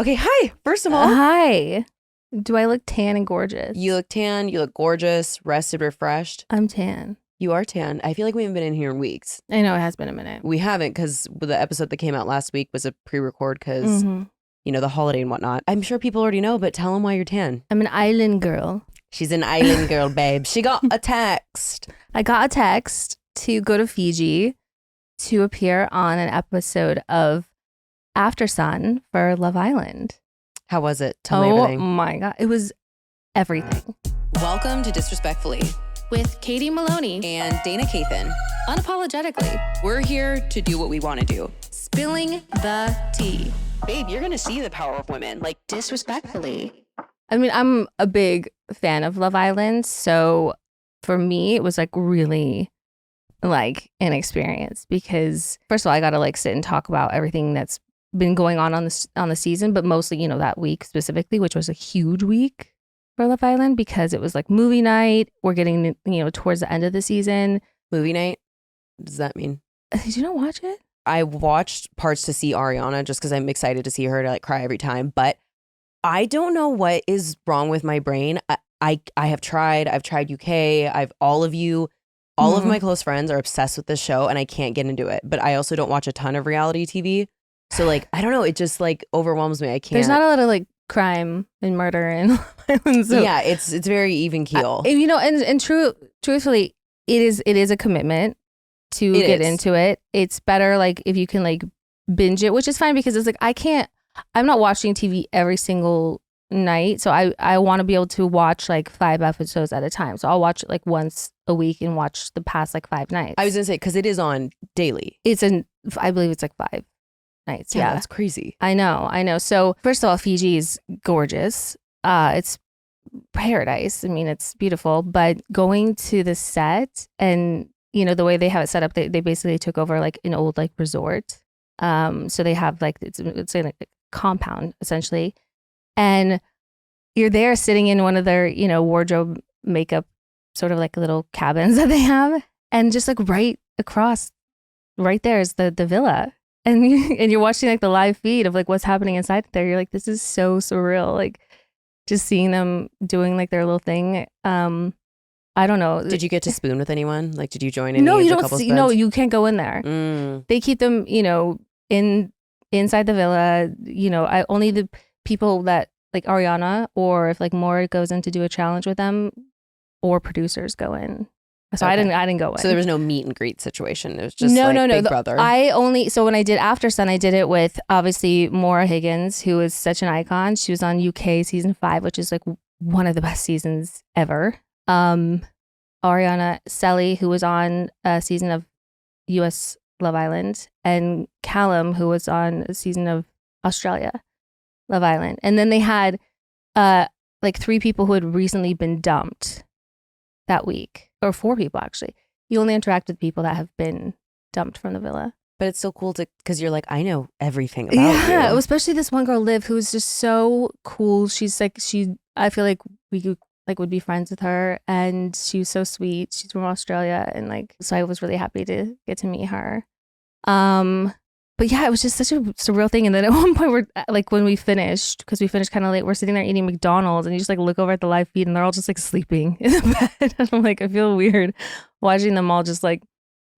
Okay, hi. First of all, Hi. Do I look tan and gorgeous? you look tan, you look gorgeous, rested, refreshed. I'm tan. You are tan. I feel like we haven't been in here in weeks. I know it has been a minute. We haven't because the episode that came out last week was a pre-record because, the holiday and whatnot. I'm sure people already know, but tell them why you're tan. I'm an island girl. She's an island girl, babe. She got a text. I got a text to go to Fiji to appear on an episode of Aftersun for Love Island. How was it? Tell me everything. Oh my God. It was everything. Welcome to Disrespectfully With Katie Maloney and Dana Kayne. Unapologetically. We're here to do what we want to do. Spilling the tea. Babe, you're going to see the power of women, like disrespectfully. I mean, I'm a big fan of Love Island, so for me, it was like really like an experience because first of all, I got to like sit and talk about everything that's been going on the season, but mostly, that week specifically, which was a huge week for Love Island because it was like movie night. We're getting, towards the end of the season. Movie night? What does that mean? Did you not watch it? I watched parts to see Ariana just because I'm excited to see her to like cry every time, but I don't know what is wrong with my brain. I have tried. I've tried UK. All of my close friends are obsessed with this show and I can't get into it. But I also don't watch a ton of reality TV. So like, I don't know. It just like overwhelms me. I can't. There's not a lot of like crime and murder in Love Island. So, yeah, it's very even keel. Truthfully, it is a commitment to get into it. It's better like if you can like binge it, which is fine because it's like I'm not watching TV every single night. So I want to be able to watch like 5 episodes at a time. So I'll watch it like once a week and watch the past like 5 nights. I was going to say, because it is on daily. I believe it's like 5 nights. Yeah. That's crazy. I know. So first of all, Fiji is gorgeous. It's paradise. I mean, it's beautiful, but going to the set and, the way they have it set up, they basically took over like an old like resort. So they have like, it's like a compound essentially. And you're there sitting in one of their, wardrobe makeup sort of like little cabins that they have. And just like right across, right there is the villa. And you're watching like the live feed of like what's happening inside there. You're like, this is so surreal. Like just seeing them doing like their little thing. I don't know. Did you get to spoon with anyone? Like, did you join any No, of you the don't couples see. beds? No, you can't go in there. They keep them, inside the villa. Only the people that like Ariana or if like Maura goes in to do a challenge with them or producers go in. So okay. I didn't go in. So there was no meet and greet situation. It was just no. Big Brother. So when I did Aftersun, I did it with obviously Maura Higgins, who is such an icon. She was on UK season 5, which is like one of the best seasons ever. Ariana Selly, who was on a season of US Love Island, and Callum, who was on a season of Australia Love Island. And then they had like 3 people who had recently been dumped that week, or 4 people actually. You only interact with people that have been dumped from the villa. But it's so cool because you're like, I know everything about you. Yeah, especially this one girl, Liv, who is just so cool. She's like, I feel like we could, like would be friends with her, and she was so sweet. She's from Australia, and like, so I was really happy to get to meet her. But yeah, it was just such a surreal thing. And then at one point, we're like, when we finished, because we finished kind of late, we're sitting there eating McDonald's, and you just like look over at the live feed, and they're all just like sleeping in the bed. And I'm like, I feel weird watching them all just like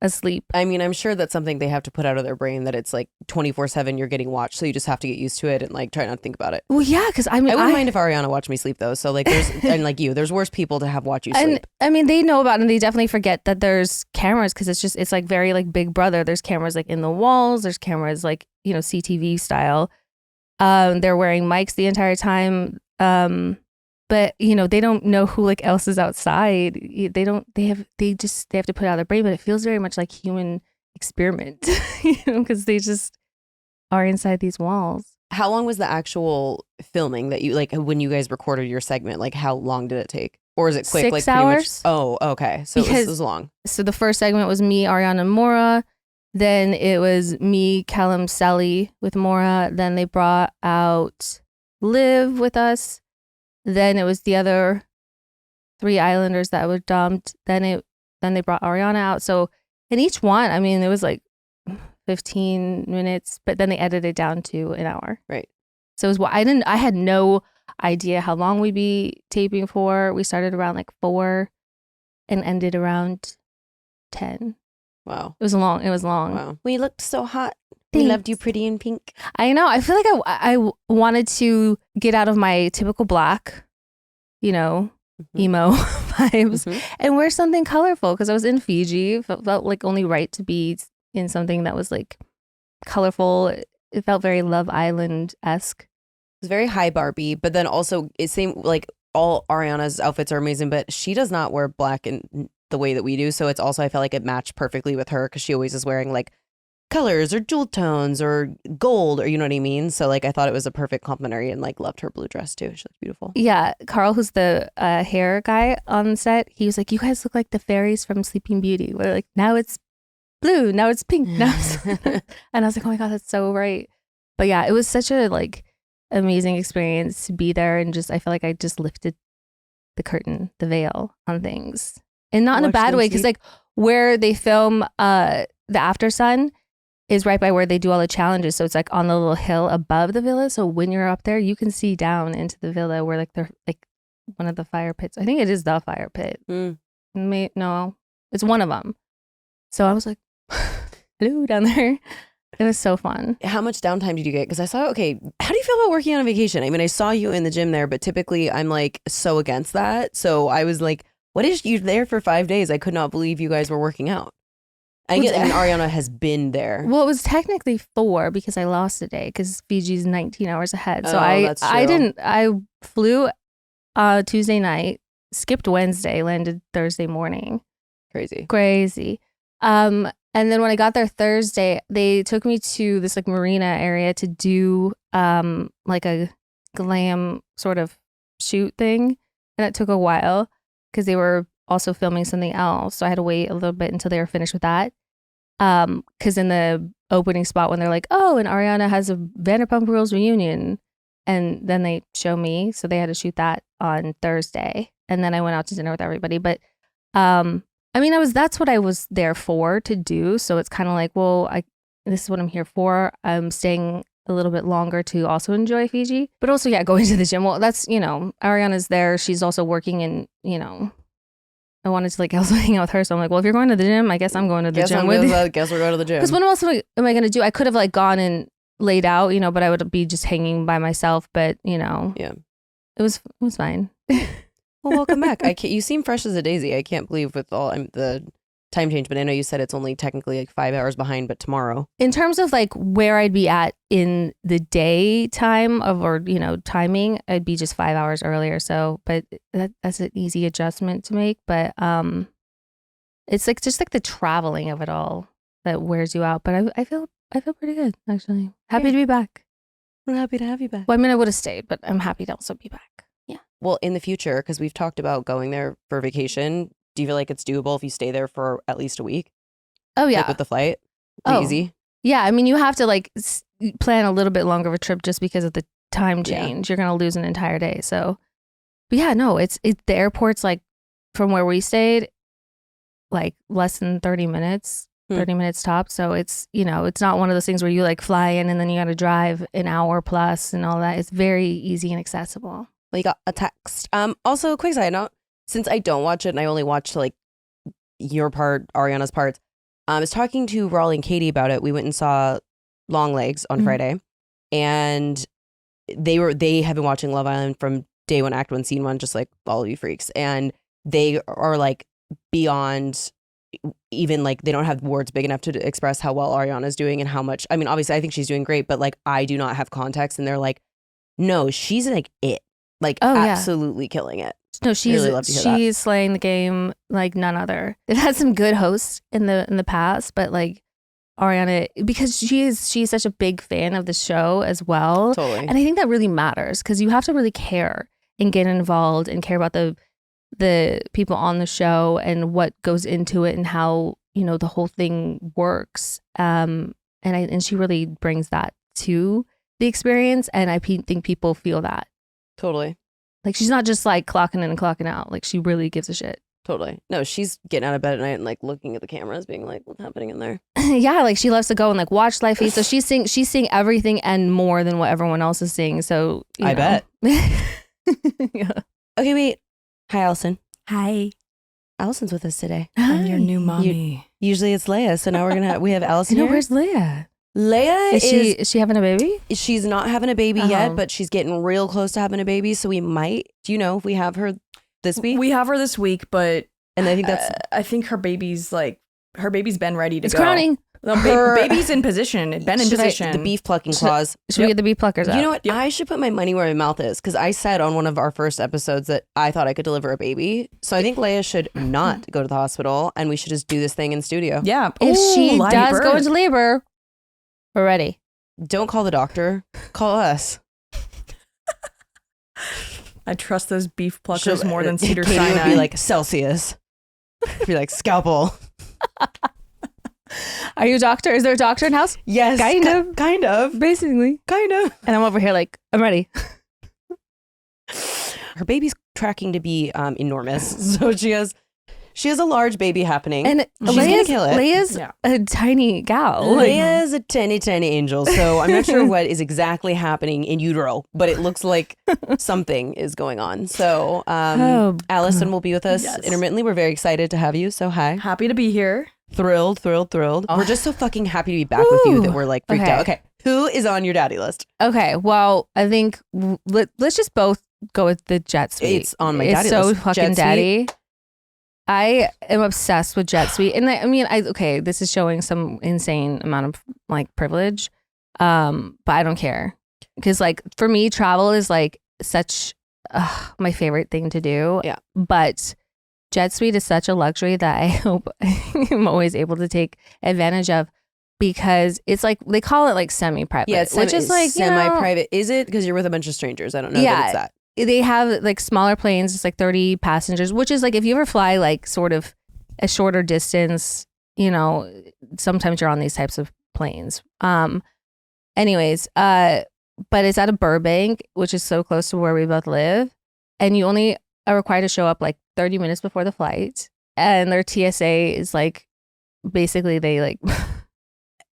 asleep. I mean, I'm sure that's something they have to put out of their brain, that it's like 24/7 you're getting watched, so you just have to get used to it and like try not to think about it. Well, yeah, because I mean, I wouldn't mind if Ariana watched me sleep though. So like, there's worse people to have watch you sleep. And I mean, they know about it, and they definitely forget that there's cameras, because it's like very like Big Brother. There's cameras like in the walls. There's cameras like CTV style. They're wearing mics the entire time. But they don't know who like else is outside. They have to put it out of their brain, but it feels very much like human experiment, because they just are inside these walls. How long was the actual filming that you like when you guys recorded your segment? Like, how long did it take? Or is it quick? 6 like hours. Oh, okay. So it was long. So the first segment was me, Ariana, and Maura. Then it was me, Callum, Sally with Maura. Then they brought out Liv with us. Then it was the other 3 islanders that were dumped. Then they brought Ariana out. So in each one, I mean, it was like 15 minutes, but then they edited it down to an hour. Right. So it was, I had no idea how long we'd be taping for. We started around like 4 and ended around 10. Wow. It was long. Wow. We looked so hot. Thanks. We loved you pretty in pink. I know. I feel like I wanted to get out of my typical black, emo vibes and wear something colorful because I was in Fiji. It felt like only right to be in something that was like colorful. It felt very Love Island-esque. It was very high Barbie, but then also it seemed like all Ariana's outfits are amazing, but she does not wear black in the way that we do. So it's also, I felt like it matched perfectly with her because she always is wearing like colors or jewel tones or gold, or you know what I mean? So like I thought it was a perfect complementary, and like loved her blue dress too. She looked beautiful. Yeah, Carl, who's the hair guy on set, he was like, "You guys look like the fairies from Sleeping Beauty." We're like, now it's blue, now it's pink, now it's and I was like, "Oh my god, that's so right." But yeah, it was such a like amazing experience to be there, and just I feel like I just lifted the curtain, the veil on things, and not in a bad way, because like where they film the Aftersun is right by where they do all the challenges. So it's like on the little hill above the villa. So when you're up there, you can see down into the villa where like they're like one of the fire pits. I think it is the fire pit. No, it's one of them. So I was like, hello down there. It was so fun. How much downtime did you get? Because I saw, okay, how do you feel about working on a vacation? I mean, I saw you in the gym there, but typically I'm like so against that. So I was like, what is you there for 5 days? I could not believe you guys were working out. I mean, Ariana has been there. Well, it was technically 4 because I lost a day because Fiji's 19 hours ahead. So that's true. I flew Tuesday night, skipped Wednesday, landed Thursday morning. Crazy. And then when I got there Thursday, they took me to this like marina area to do like a glam sort of shoot thing. And it took a while because they were also filming something else. So I had to wait a little bit until they were finished with that. Because in the opening spot when they're like, oh, and Ariana has a Vanderpump Rules reunion. And then they show me. So they had to shoot that on Thursday. And then I went out to dinner with everybody. But I mean, that's what I was there for to do. So it's kind of like, well, this is what I'm here for. I'm staying a little bit longer to also enjoy Fiji. But also, yeah, going to the gym. Well, that's, Ariana's there. She's also working in, I wanted to like also hang out with her. So I'm like, well, if you're going to the gym, I guess I'm going to the gym with you. Guess we're going to the gym. Because what else am I going to do? I could have like gone and laid out, but I would be just hanging by myself. But, Yeah. It was fine. Well, welcome back. You seem fresh as a daisy. I can't believe with all the time change, but I know you said it's only technically like 5 hours behind, but tomorrow. In terms of like where I'd be at in the daytime timing, I'd be just 5 hours earlier. So, but that's an easy adjustment to make. But it's like just like the traveling of it all that wears you out. But I feel pretty good, actually. Happy to be back. We're happy to have you back. Well, I mean, I would have stayed, but I'm happy to also be back. Yeah. Well, in the future, because we've talked about going there for vacation, do you feel like it's doable if you stay there for at least a week? Oh, yeah. Like with the flight? Easy? Yeah. I mean, you have to like plan a little bit longer of a trip just because of the time change. Yeah. You're going to lose an entire day. So, but yeah, no, it's the airport's like from where we stayed, like less than 30 minutes. 30 minutes top. So it's, it's not one of those things where you like fly in and then you got to drive an hour plus and all that. It's very easy and accessible. Well, you got a text. Also, quick side note, since I don't watch it and I only watch like your part, Ariana's parts, I was talking to Raleigh and Katie about it. We went and saw Long Legs on Friday, and they have been watching Love Island from day 1, act 1, scene 1, just like all of you freaks. And they are like beyond even like they don't have words big enough to express how well Ariana's doing and how much. I mean, obviously I think she's doing great, but like I do not have context, and they're like, no, she's like absolutely killing it. No, she's slaying the game like none other. They've had some good hosts in the past, but like Ariana, because she's such a big fan of the show as well. Totally. And I think that really matters because you have to really care and get involved and care about the people on the show and what goes into it and how, the whole thing works. And she really brings that to the experience. And I think people feel that. Totally. Like she's not just like clocking in and clocking out. Like she really gives a shit. Totally. No, she's getting out of bed at night and like looking at the cameras, being like, "What's happening in there?" Yeah, like she loves to go and like watch live feeds. So she's seeing everything and more than what everyone else is seeing. So I bet. Yeah. Okay, wait. Hi, Allison. Hi. Allison's with us today. I'm your new mommy. Usually it's Leah, so now we have Allison You know, here. where's Leah? Leah Is she having a baby? She's not having a baby yet, but she's getting real close to having a baby. So we might. Do you know if we have her this week? We have her this week, but And I think that's I think her baby's been ready to It's go. crowning. No, baby's in position. Been in position. the beef plucking clause. Should we get the bee pluckers out? You know what? I should put my money where my mouth is because I said on one of our first episodes that I thought I could deliver a baby. So I think Leah should not go to the hospital and we should just do this thing in studio. Yeah. If she live does go birth. into labor, we're ready. Don't call the doctor. Call us. I trust those beef pluckers more than Cedar Katie Sinai. would be like Celsius. Be like scalpel. Are you a doctor? Is there a doctor in house? Yes. Kind of. Basically. Kind of. And I'm over here like, I'm ready. Her baby's tracking to be enormous. So she has a large baby happening. And she's gonna kill it. Leia's a tiny gal. Leia's a tiny, tiny angel. So I'm not sure what is exactly happening in utero, but it looks like something is going on. So Allison will be with us intermittently. We're very excited to have you. So hi. Happy to be here. Thrilled. We're just so fucking happy to be back with you that we're like freaked out. Okay. Who is on your daddy list? Okay. Well, I think let's just both go with the Jet Suite. It's on my daddy list. It's list. so fucking Jet daddy. I am obsessed with Jet Suite. And I mean, this is showing some insane amount of like privilege. But I don't care. Because like for me, travel is like such my favorite thing to do. Yeah. But Jet Suite is such a luxury that I hope I'm always able to take advantage of because it's like, they call it like semi-private. Yeah, it's which is like, semi-private. Is it? Because you're with a bunch of strangers. I don't know that it's that. They have like smaller planes, it's like 30 passengers, which is like if you ever fly like sort of a shorter distance, you know, sometimes you're on these types of planes. Anyways, but it's out of Burbank, which is so close to where we both live. And you only are required to show up like 30 minutes before the flight. And their TSA is like, basically they like...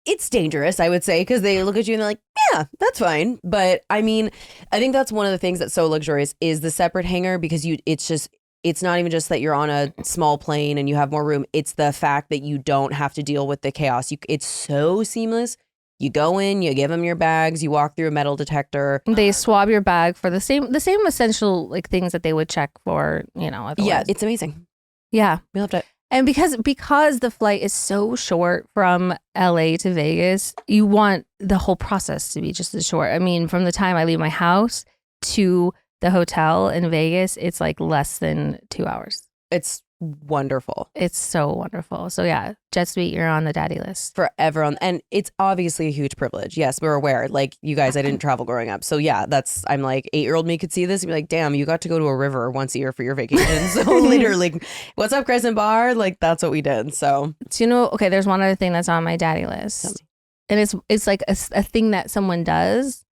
It's dangerous, I would say, because they look at you and they're like, yeah, that's fine. But I mean, I think that's one of the things that's so luxurious is the separate hangar because it's not even just that you're on a small plane and you have more room. It's the fact that you don't have to deal with the chaos. It's so seamless. You go in, you give them your bags, you walk through a metal detector. They swab your bag for the same essential like things that they would check for, you know. Otherwise. Yeah, it's amazing. Yeah. We love it. And because the flight is so short from LA to Vegas, you want the whole process to be just as short. I mean, from the time I leave my house to the hotel in Vegas, it's like less than 2 hours. It's wonderful. It's so wonderful. So yeah, Jet Suite, you're on the daddy list. For everyone. And it's obviously a huge privilege. Yes, we're aware. Like you guys, I didn't travel growing up. So yeah, I'm like 8-year-old me could see this and be like, damn, you got to go to a river once a year for your vacation. So literally, what's up, Crescent Bar? Like that's what we did. So you know, okay, there's one other thing that's on my daddy list. And it's like a thing that someone does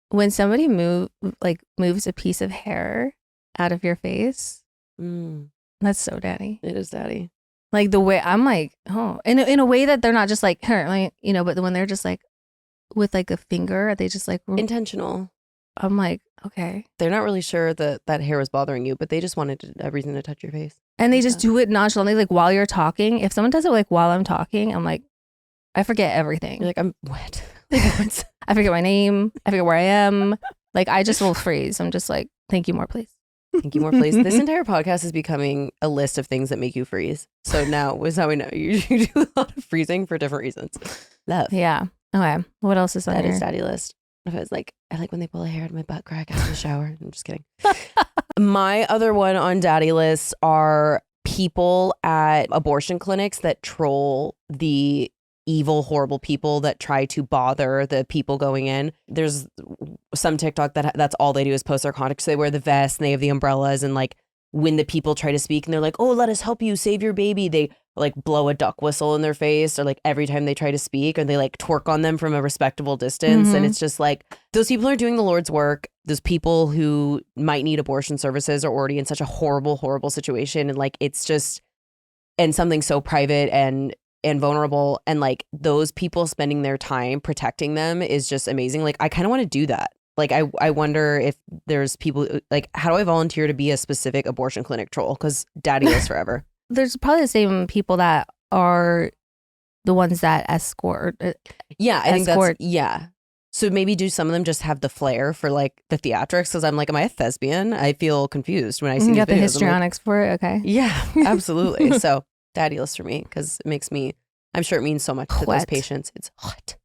when somebody moves a piece of hair out of your face. That's so daddy. It is daddy. Like the way I'm like, oh, in a way that they're not just like, like, you know, but when they're just like with like a finger, they just like intentional. I'm like, okay. They're not really sure that hair was bothering you, but they just wanted a reason to touch your face. And they just do it nonchalantly, like while you're talking. If someone does it like while I'm talking, I'm like, I forget everything. You're like, I'm wet. I forget my name. I forget where I am. Like I just will freeze. I'm just like, thank you more, please. Thank you more, please. This entire podcast is becoming a list of things that make you freeze. So now is how we know you do a lot of freezing for different reasons. Love. Yeah. Okay. What else is on that? Your Daddy list. If I was like, I like when they pull a hair out of my butt crack after the shower. I'm just kidding. My other one on daddy lists are people at abortion clinics that troll the evil, horrible people that try to bother the people going in. There's some TikTok that's all they do is post their content. So they wear the vest and they have the umbrellas and like when the people try to speak and they're like, oh, let us help you save your baby. They like blow a duck whistle in their face, or like every time they try to speak, or they like twerk on them from a respectable distance. And it's just like, those people are doing the Lord's work. Those people who might need abortion services are already in such a horrible, horrible situation. And like, it's just, and something so private and vulnerable, and like those people spending their time protecting them is just amazing. Like, I kind of want to do that. Like, I wonder if there's people, like, how do I volunteer to be a specific abortion clinic troll? Because daddy lives forever. There's probably the same people that are the ones that escort. Yeah, I think that's, yeah. So maybe do some of them just have the flair for like the theatrics? Because I'm like, am I a thespian? I feel confused when I see You these got the videos. histrionics for it? Okay. Yeah, absolutely. So daddy list for me, because it makes me, I'm sure it means so much to those patients. It's hot.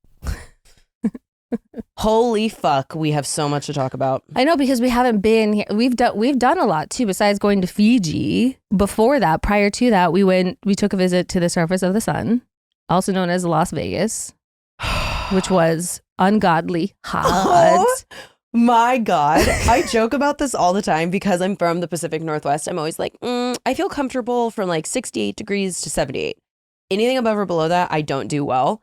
Holy fuck, we have so much to talk about. I know, because we haven't been here. We've done a lot too, besides going to Fiji. Before that, prior to that, we took a visit to the surface of the sun, also known as Las Vegas, which was ungodly hot. Oh my God. I joke about this all the time because I'm from the Pacific Northwest. I'm always like, I feel comfortable from like 68 degrees to 78. Anything above or below that, I don't do well.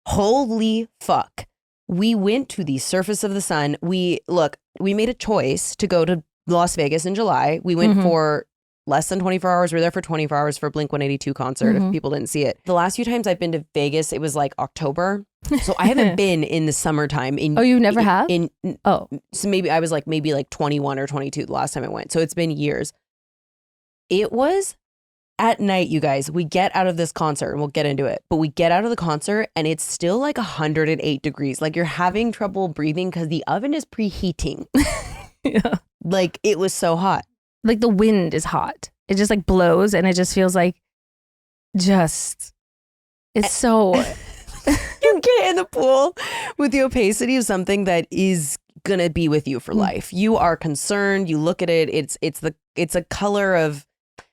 Holy fuck. We went to the surface of the sun. We made a choice to go to Las Vegas in July. We went for less than 24 hours. We were there for 24 hours for Blink-182 concert, if people didn't see it. The last few times I've been to Vegas, it was like October. So I haven't been in the summertime. Oh, you never have? So maybe I was like 21 or 22 the last time I went. So it's been years. It was at night, you guys. We get out of this concert, and we'll get into it, but we get out of the concert and it's still like 108 degrees. Like, you're having trouble breathing because the oven is preheating. Yeah. Like, it was so hot. Like, the wind is hot. It just like blows, and it just feels like it's so... You get in the pool with the opacity of something that is gonna be with you for life. You are concerned. You look at it. It's a color of...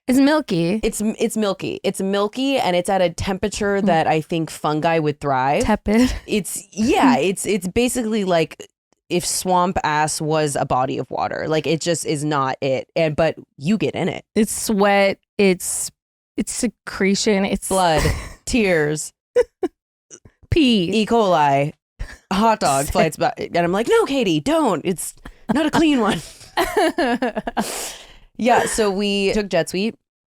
It's milky. It's milky. It's milky, and it's at a temperature that I think fungi would thrive. Tepid. It's basically like if swamp ass was a body of water. Like, it just is not it. But you get in it. It's sweat. It's secretion. It's blood, tears, pee, E. coli, hot dog flights back. And I'm like, no, Katie, don't. It's not a clean one. Yeah, so we took Jet Suite.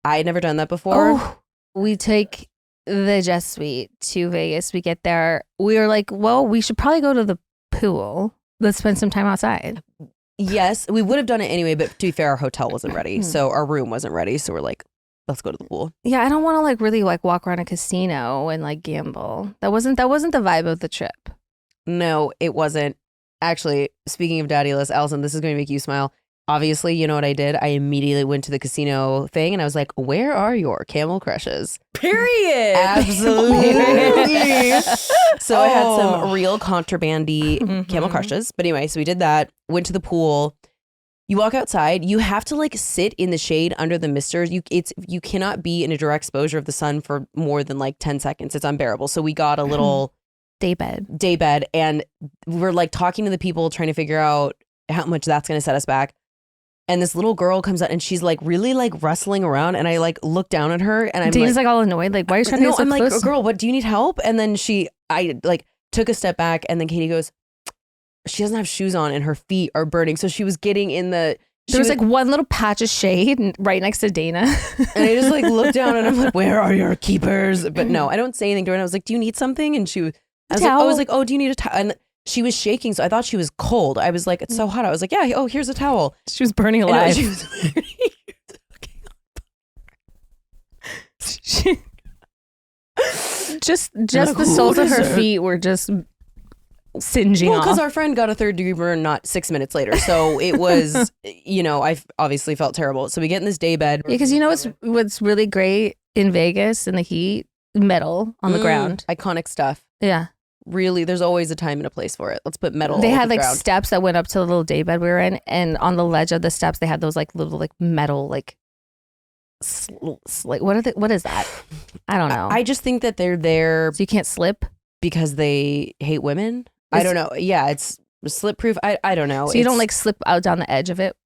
I had never done that before. Oh, we take the Jet Suite to Vegas. We get there. We were like, well, we should probably go to the pool. Let's spend some time outside. Yes, we would have done it anyway, but to be fair, our hotel wasn't ready. So our room wasn't ready. So we're like, let's go to the pool. Yeah, I don't want to like really like walk around a casino and like gamble. That wasn't the vibe of the trip. No, it wasn't. Actually, speaking of daddyless, Allison, this is going to make you smile. Obviously, you know what I did? I immediately went to the casino thing and I was like, where are your camel crushes? Period. Absolutely. So I had some real contrabandy camel crushes. But anyway, so we did that, went to the pool. You walk outside, you have to like sit in the shade under the misters. You cannot be in a direct exposure of the sun for more than like 10 seconds. It's unbearable. So we got a little day bed and we're like talking to the people trying to figure out how much that's going to set us back. And this little girl comes out and she's like really like rustling around, and I like look down at her and I'm Dana's like all annoyed, like, why are you trying to get so I'm close? like, girl, what do you need help? And then I like took a step back, and then Katie goes, she doesn't have shoes on and her feet are burning. So she was getting in the... There was like one little patch of shade right next to Dana. And I just like looked down and I'm like, where are your keepers? But no, I don't say anything to her. And I was like, do you need something? And I was like, oh, do you need a towel? And she was shaking, so I thought she was cold. I was like, it's so hot. I was like, yeah, oh, here's a towel. She was burning alive. She was just the soles of her feet were just singeing off. Well, because our friend got a 3rd-degree burn not 6 minutes later. So it was, I obviously felt terrible. So we get in this day bed. Yeah, because you know what's really great in Vegas in the heat? Metal on the ground. Iconic stuff. Yeah. Really, there's always a time and a place for it. Let's put metal. They had the like ground. steps that went up to the little daybed we were in, and on the ledge of the steps they had those like little like metal like what is that? I don't know. I just think that they're there so you can't slip because they hate women. I don't know. Yeah, it's slip proof. I don't know. So you don't like slip out down the edge of it.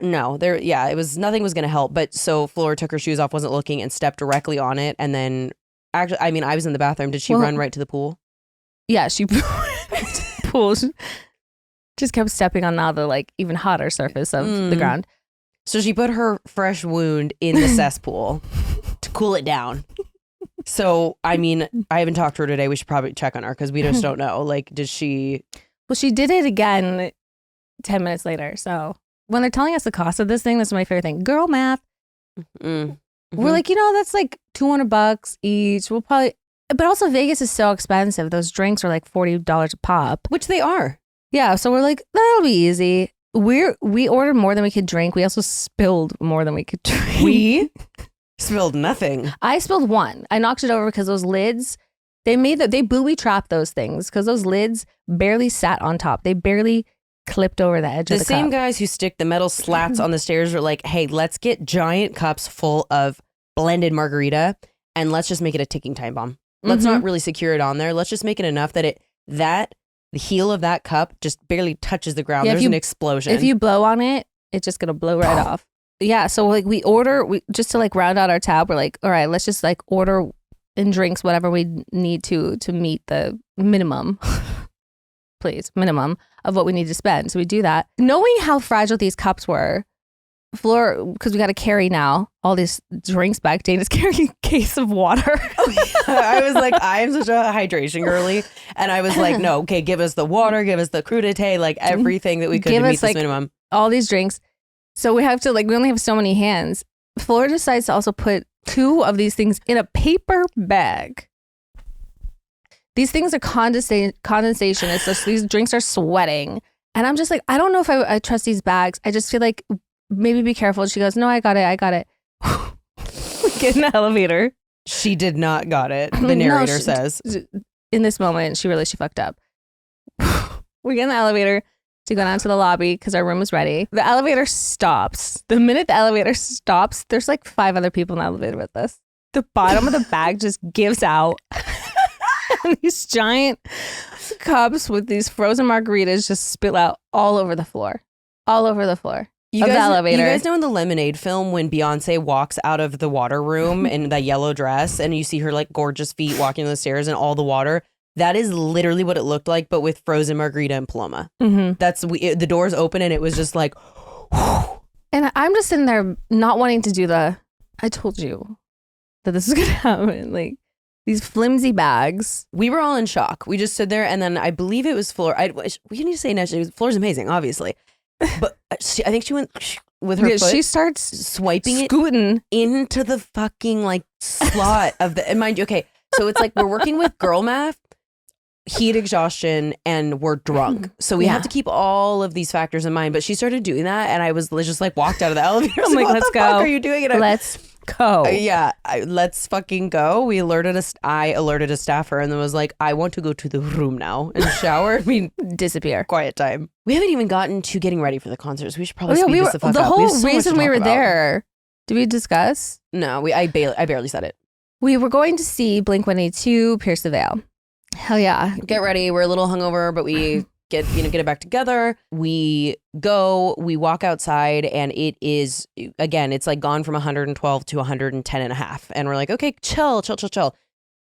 No, it was nothing was gonna help. But so Flora took her shoes off, wasn't looking, and stepped directly on it. And then, actually, I mean, I was in the bathroom. Did she run right to the pool? Yeah, she pools. Just kept stepping on now the like even hotter surface of the ground. So she put her fresh wound in the cesspool to cool it down. So, I mean, I haven't talked to her today. We should probably check on her because we just don't know. Like, did she? Well, she did it again 10 minutes later. So when they're telling us the cost of this thing, this is my favorite thing. Girl math. We're like, that's like $200 each. We'll probably, but also Vegas is so expensive. Those drinks are like $40 a pop. Which they are. Yeah. So we're like, that'll be easy. We ordered more than we could drink. We also spilled more than we could drink. We spilled nothing. I spilled one. I knocked it over because those lids, they booby trapped those things because those lids barely sat on top. They barely clipped over the edge of the cup. The same guys who stick the metal slats on the stairs are like, hey, let's get giant cups full of blended margarita and let's just make it a ticking time bomb. Let's not really secure it on there. Let's just make it enough that the heel of that cup just barely touches the ground. There's an explosion. If you blow on it, it's just gonna blow right off. Yeah, so like we just to like round out our tab, we're like, all right, let's just like order and drinks whatever we need to meet the minimum, please, minimum of what we need to spend. So we do that. Knowing how fragile these cups were, Flora, because we got to carry now all these drinks back. Dana's carrying a case of water. I was like, I am such a hydration girly. And I was like, no, okay, give us the water, give us the crudité, like everything that we could to meet this minimum. All these drinks. So we have to we only have so many hands. Flora decides to also put 2 of these things in a paper bag. These things are condensation. It's just these drinks are sweating. And I'm just like, I don't know if I trust these bags. I just feel like maybe be careful. She goes, no, I got it. We get in the elevator. She did not got it. The narrator says. In this moment, she fucked up. We get in the elevator to go down to the lobby because our room was ready. The elevator stops. The minute the elevator stops, there's like 5 other people in the elevator with us. The bottom of the bag just gives out. And these giant cups with these frozen margaritas just spill out all over the floor. All over the floor. You guys know in the Lemonade film when Beyonce walks out of the water room in that yellow dress and you see her like gorgeous feet walking down the stairs and all the water? That is literally what it looked like, but with frozen margarita and Paloma. The doors open and it was just like, whew. And I'm just sitting there not wanting to do I told you that this was going to happen. Like these flimsy bags. We were all in shock. We just stood there and then I believe it was Flora. We need to say next. Flora's amazing, obviously. But I think she went with her foot. She starts swiping scooting into the fucking like slot of the. And mind you, okay, so it's like we're working with girl math, heat exhaustion, and we're drunk. So we have to keep all of these factors in mind. But she started doing that, and I was just like walked out of the elevator. I'm like, let's go. What are you doing? And let's go. Let's fucking go. I alerted a staffer and then was like, I want to go to the room now and shower. I mean, disappear. Quiet time. We haven't even gotten to getting ready for the concerts. We should probably speed this the fuck up. The whole reason we were there. Did we discuss? No, I barely said it. We were going to see Blink-182, Pierce the Veil. Hell yeah. Get ready. We're a little hungover, but we get it back together. We go, we walk outside and it is, again, it's like gone from 112 to 110 and a half. And we're like, okay, chill.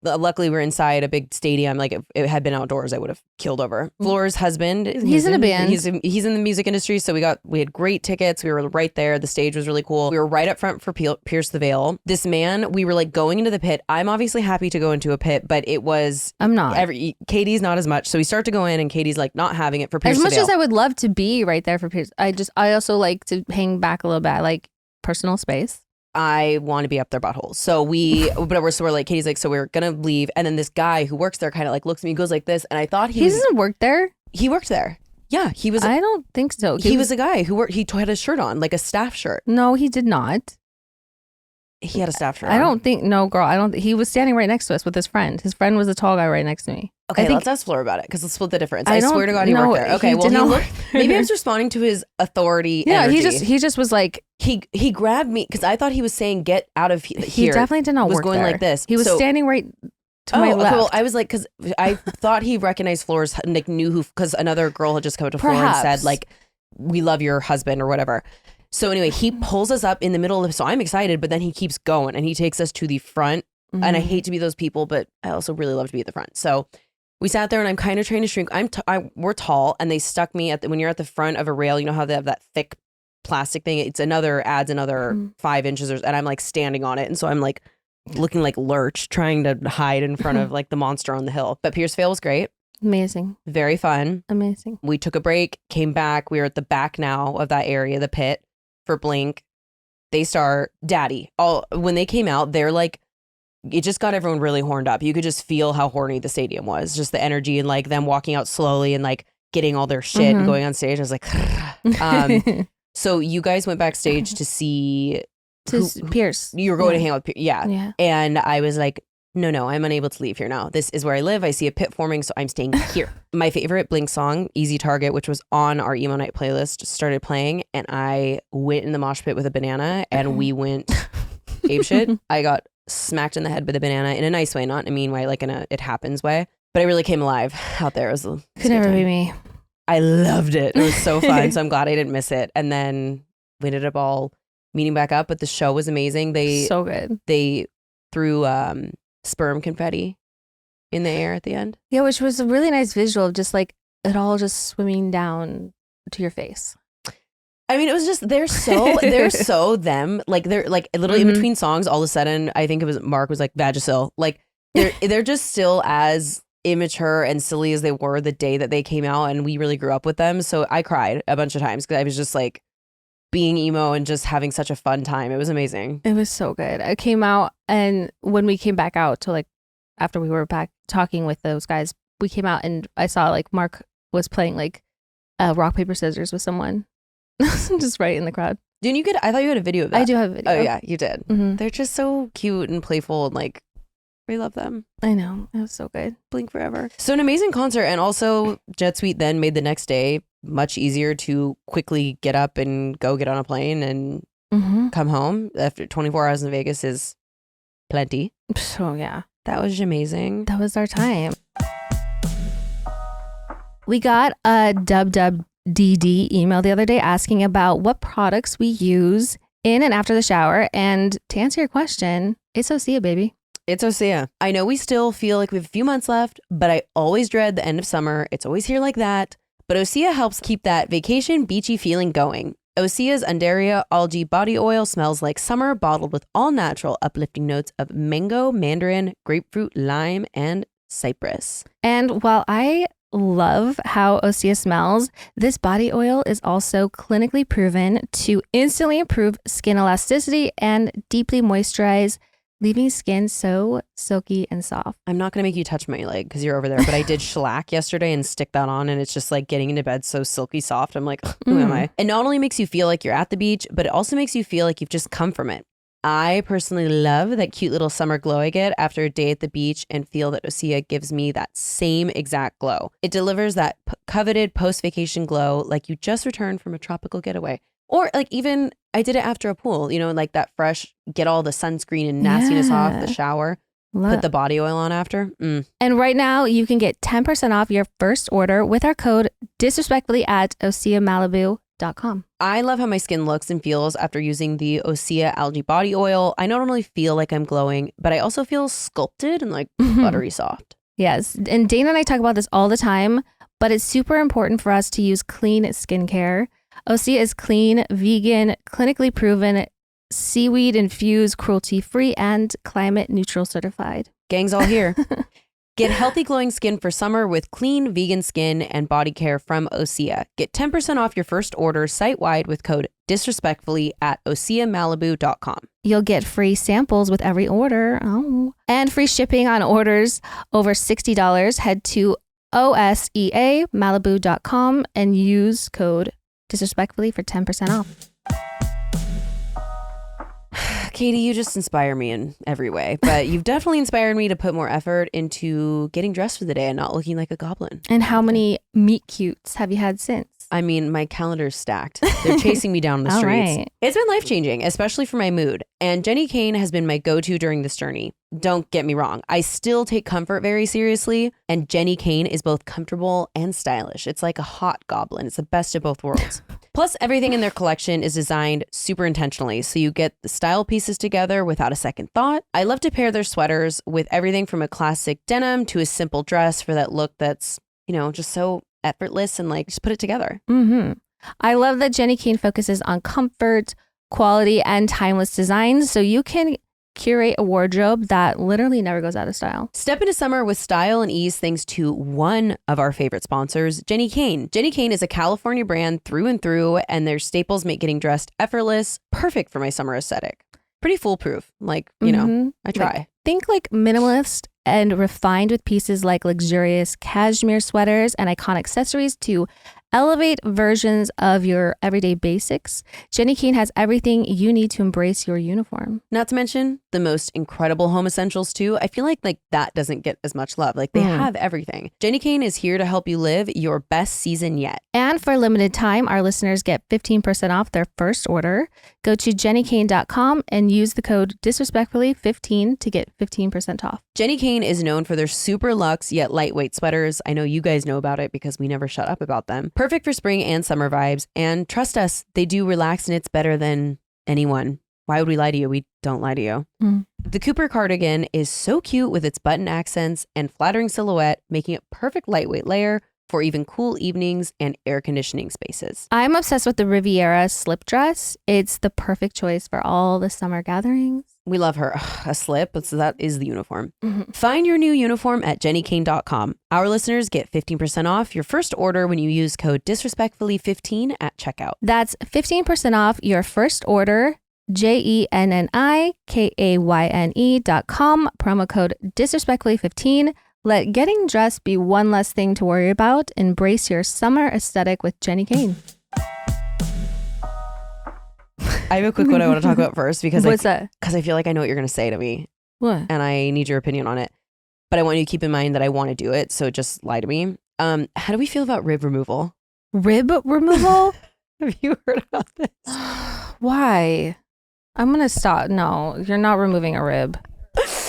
Luckily, we're inside a big stadium. Like, if it had been outdoors, I would have killed over. Flora's husband, he's in a band. He's in the music industry, so we had great tickets. We were right there. The stage was really cool. We were right up front for Pierce the Veil. This man, we were like going into the pit. I'm obviously happy to go into a pit, but it was I'm not. Katie's not as much. So we start to go in, and Katie's like not having it for Pierce the Veil. As much as I would love to be right there for Pierce, I also like to hang back a little bit. I like personal space. I want to be up their buttholes. So we're like, Katie's like, so we're going to leave. And then this guy who works there kind of like looks at me, goes like this. And I thought he doesn't work there. He worked there. Yeah, he was. I don't think so. He was a guy who worked. He had a shirt on, like a staff shirt. No, he did not. He had a staff shirt. I don't think. No, girl. I don't. He was standing right next to us with his friend. His friend was a tall guy right next to me. Okay, let's ask Flora about it because let's split the difference. I swear to God, he worked there. Okay, maybe I was responding to his authority. Yeah, energy. he just was like he grabbed me because I thought he was saying get out of here. He definitely did not was work going there. Like this. He was standing right to my left. Okay, well, I was like, because I thought he recognized Flora's, like knew who, because another girl had just come up to Flora and said like, we love your husband or whatever. So anyway, he pulls us up in the middle of, so I'm excited, but then he keeps going and he takes us to the front. And I hate to be those people, but I also really love to be at the front. So we sat there and I'm kind of trying to shrink. We're tall and they stuck me when you're at the front of a rail, you know how they have that thick plastic thing. Adds another 5 inches and I'm like standing on it. And so I'm like looking like Lurch trying to hide in front of like the monster on the hill. But Pierce Fail was great. Amazing. Very fun. Amazing. We took a break, came back. We were at the back now of that area, the pit for Blink. They start Daddy. When they came out, they're like, it just got everyone really horned up. You could just feel how horny the stadium was. Just the energy and like them walking out slowly and like getting all their shit and going on stage. I was like, so you guys went backstage to see Pierce. You were going to hang out with Pierce. Yeah. And I was like, no, I'm unable to leave here now. This is where I live. I see a pit forming, so I'm staying here. My favorite Blink song, Easy Target, which was on our emo night playlist, started playing, and I went in the mosh pit with a banana, and we went apeshit. I got smacked in the head with a banana in a nice way, not in a mean way, like in a it happens way. But I really came alive out there. It was could never be me. I loved it. It was so fun. So I'm glad I didn't miss it. And then we ended up all meeting back up, but the show was amazing. So good. They threw sperm confetti in the air at the end. Yeah, which was a really nice visual of just like it all just swimming down to your face. I mean, it was just they're so them. Like they're like literally in between songs, all of a sudden, I think it was Mark was like Vagisil. Like they're just still as immature and silly as they were the day that they came out, and we really grew up with them. So I cried a bunch of times because I was just like being emo and just having such a fun time. It was amazing. It was so good. I came out, and when we came back out to like after we were back talking with those guys, we came out and I saw like Mark was playing like rock paper scissors with someone just right in the crowd. Didn't you I thought you had a video of that. I do have a video. Oh yeah, you did. They're just so cute and playful and like we love them. I know. It was so good. Blink forever. So an amazing concert, and also Jet Suite then made the next day much easier to quickly get up and go get on a plane and come home. After 24 hours in Vegas is plenty. So yeah. That was amazing. That was our time. We got a WWDD email the other day asking about what products we use in and after the shower. And to answer your question, it's Osea, baby. It's Osea. I know we still feel like we have a few months left, but I always dread the end of summer. It's always here like that. But Osea helps keep that vacation beachy feeling going. Osea's Undaria Algae Body Oil smells like summer, bottled with all natural uplifting notes of mango, mandarin, grapefruit, lime, and cypress. And while I love how Osea smells, this body oil is also clinically proven to instantly improve skin elasticity and deeply moisturize, leaving skin so silky and soft. I'm not going to make you touch my leg because you're over there, but I did shellac yesterday and stick that on, and it's just like getting into bed so silky soft. I'm like, who am I? It not only makes you feel like you're at the beach, but it also makes you feel like you've just come from it. I personally love that cute little summer glow I get after a day at the beach, and feel that Osea gives me that same exact glow. It delivers that coveted post-vacation glow like you just returned from a tropical getaway. Or like even I did it after a pool, you know, like that fresh, get all the sunscreen and nastiness off the shower, put the body oil on after. And right now you can get 10% off your first order with our code disrespectfully at OseaMalibu.com. I love how my skin looks and feels after using the Osea Algae Body Oil. I not only feel like I'm glowing, but I also feel sculpted and like buttery soft. Yes. And Dana and I talk about this all the time, but it's super important for us to use clean skincare. Osea is clean, vegan, clinically proven, seaweed infused, cruelty-free, and climate neutral certified. Gang's all here. Get healthy glowing skin for summer with clean vegan skin and body care from Osea. Get 10% off your first order site-wide with code disrespectfully at OseaMalibu.com. You'll get free samples with every order. And free shipping on orders over $60. Head to OSEAMalibu.com and use code disrespectfully for 10% off. Katie, you just inspire me in every way, but you've definitely inspired me to put more effort into getting dressed for the day and not looking like a goblin. And how many meet cutes have you had since? I mean, my calendar's stacked. They're chasing me down the All streets. right. It's been life-changing, especially for my mood. And Jenni Kayne has been my go-to during this journey. Don't get me wrong. I still take comfort very seriously. And Jenni Kayne is both comfortable and stylish. It's like a hot goblin. It's the best of both worlds. Plus, everything in their collection is designed super intentionally. So you get the style pieces together without a second thought. I love to pair their sweaters with everything from a classic denim to a simple dress for that look that's, you know, just so effortless and like just put it together. Mm-hmm. I love that Jenni Kayne focuses on comfort, quality, and timeless designs, so you can curate a wardrobe that literally never goes out of style. Step into summer with style and ease thanks to one of our favorite sponsors, Jenni Kayne. Jenni Kayne is a California brand through and through, and their staples make getting dressed effortless, perfect for my summer aesthetic. Pretty foolproof. Like, you know, I try. Like, think like minimalist and refined with pieces like luxurious cashmere sweaters and iconic accessories to elevate versions of your everyday basics. Jenni Kayne has everything you need to embrace your uniform. Not to mention the most incredible home essentials too. I feel like that doesn't get as much love. Like they have everything. Jenni Kayne is here to help you live your best season yet. And for a limited time, our listeners get 15% off their first order. Go to jennikayne.com and use the code disrespectfully15 to get 15% off. Jenni Kayne is known for their super luxe yet lightweight sweaters. I know you guys know about it because we never shut up about them. Perfect for spring and summer vibes. And trust us, they do relax knits better than anyone. Why would we lie to you? We don't lie to you. The Cooper cardigan is so cute with its button accents and flattering silhouette, making it perfect lightweight layer for even cool evenings and air conditioning spaces. I'm obsessed with the Riviera slip dress. It's the perfect choice for all the summer gatherings. We love her. A slip, so that is the uniform. Find your new uniform at jennikayne.com. Our listeners get 15% off your first order when you use code disrespectfully15 at checkout. That's 15% off your first order, JENNIKAYNE.com, promo code disrespectfully15. Let getting dressed be one less thing to worry about. Embrace your summer aesthetic with Jenni Kayne. I have a quick one I want to talk about first because What's that? Because I feel like I know what you're going to say to me What? and I need your opinion on it. But I want you to keep in mind that I want to do it, so just lie to me. How do we feel about rib removal? Rib removal? Have you heard about this? Why? I'm going to stop. No, you're not removing a rib.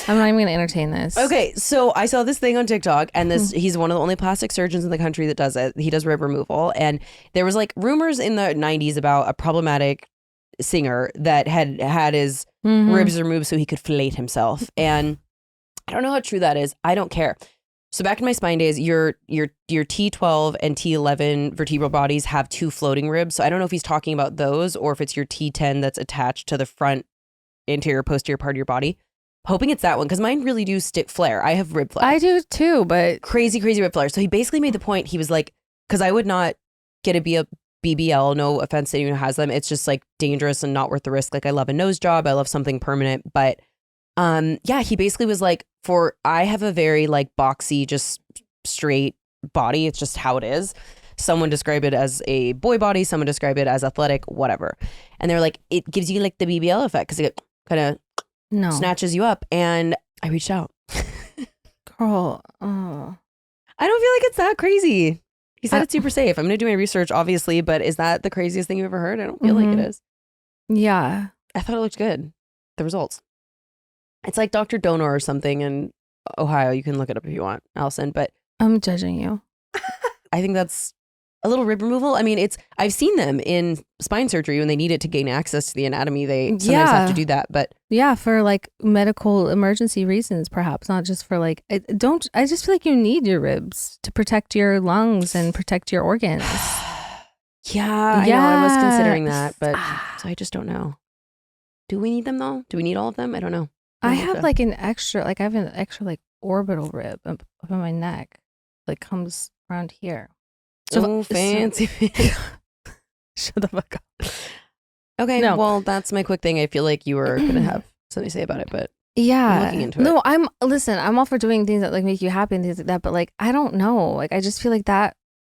I'm not even going to entertain this. Okay, so I saw this thing on TikTok, and he's one of the only plastic surgeons in the country that does it. He does rib removal, and there was like rumors in the 90s about a problematic singer that had his ribs removed so he could fillet himself. And I don't know how true that is. I don't care. So back in my spine days, your T12 and T11 vertebral bodies have two floating ribs. So I don't know if he's talking about those or if it's your T10 that's attached to the front anterior posterior part of your body. Hoping it's that one because mine really do stick flare. I have rib flare. I do too, but crazy rib flare. So he basically made the point. He was like, because I would not get a BBL. No offense to anyone who has them. It's just like dangerous and not worth the risk. Like I love a nose job. I love something permanent. But yeah, he basically was like, I have a very like boxy, just straight body. It's just how it is. Someone described it as a boy body. Someone described it as athletic, whatever. And they're like, it gives you like the BBL effect because it kind of snatches you up. And I reached out. Girl, oh. I don't feel like it's that crazy. He said it's super safe. I'm going to do my research, obviously, but is that the craziest thing you've ever heard? I don't feel like it is. Yeah. I thought it looked good. The results. It's like Dr. Donor or something in Ohio. You can look it up if you want, Allison, but I'm judging you. I think that's a little rib removal. I mean, I've seen them in spine surgery when they need it to gain access to the anatomy. They sometimes have to do that, but yeah, for like medical emergency reasons, perhaps not just for like, I just feel like you need your ribs to protect your lungs and protect your organs. Yeah, I know. I was considering that, but so I just don't know. Do we need them though? Do we need all of them? I don't know. I have like an extra like orbital rib up on my neck, like comes around here. So fancy. Shut the fuck up. Okay, well, that's my quick thing. I feel like you were going to have something to say about it, but yeah. I'm looking into it. I'm all for doing things that like make you happy and things like that, but like, I don't know. Like, I just feel like that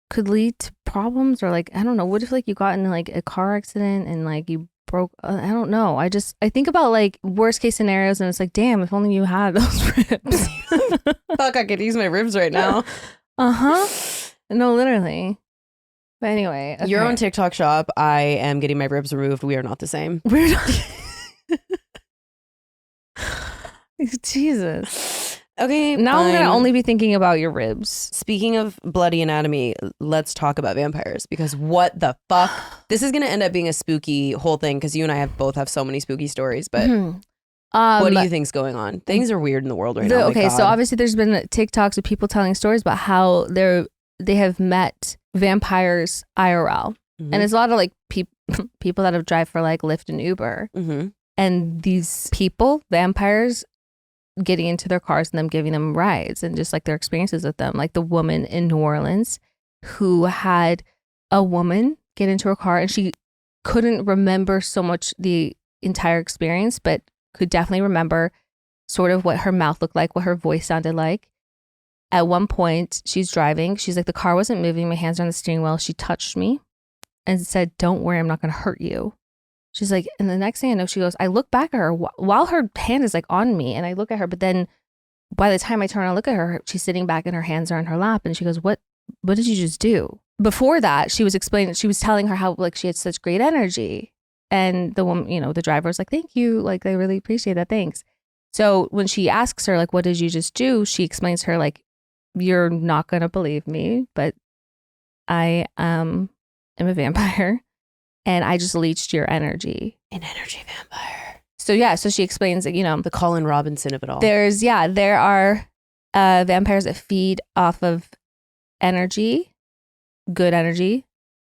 could lead to problems or like, I don't know. What if like you got in like a car accident and like you broke, I don't know. I think about like worst case scenarios and it's like, damn, if only you had those ribs. Fuck, I could use my ribs right now. Uh-huh. No, literally. But anyway, okay. Your own TikTok shop. I am getting my ribs removed. We are not the same. We're not. Jesus. Okay. Now I'm fine. gonna only be thinking about your ribs. Speaking of bloody anatomy, let's talk about vampires because what the fuck? This is gonna end up being a spooky whole thing because you and I both have so many spooky stories. But what do you think's going on? Things are weird in the world right now. Okay, so obviously there's been TikToks of people telling stories about how they have met vampires IRL, and it's a lot of like people that have drive for like Lyft and Uber, and these people, vampires, getting into their cars and them giving them rides and just like their experiences with them. Like the woman in New Orleans who had a woman get into her car and she couldn't remember so much the entire experience, but could definitely remember sort of what her mouth looked like, what her voice sounded like. At one point, she's driving. She's like, the car wasn't moving. My hands are on the steering wheel. She touched me and said, "Don't worry, I'm not going to hurt you." She's like, and the next thing I know, she goes, I look back at her while her hand is like on me, and I look at her, but then by the time I turn and look at her, she's sitting back and her hands are on her lap, and she goes, what did you just do? Before that, she was explaining, she was telling her how like she had such great energy. And the woman, the driver was like, thank you. Like, they really appreciate that. Thanks. So when she asks her, like, what did you just do? She explains to her, like, you're not going to believe me, but I am a vampire. And I just leached your energy. An energy vampire. So yeah, so she explains that, the Colin Robinson of it all. there are vampires that feed off of energy, good energy.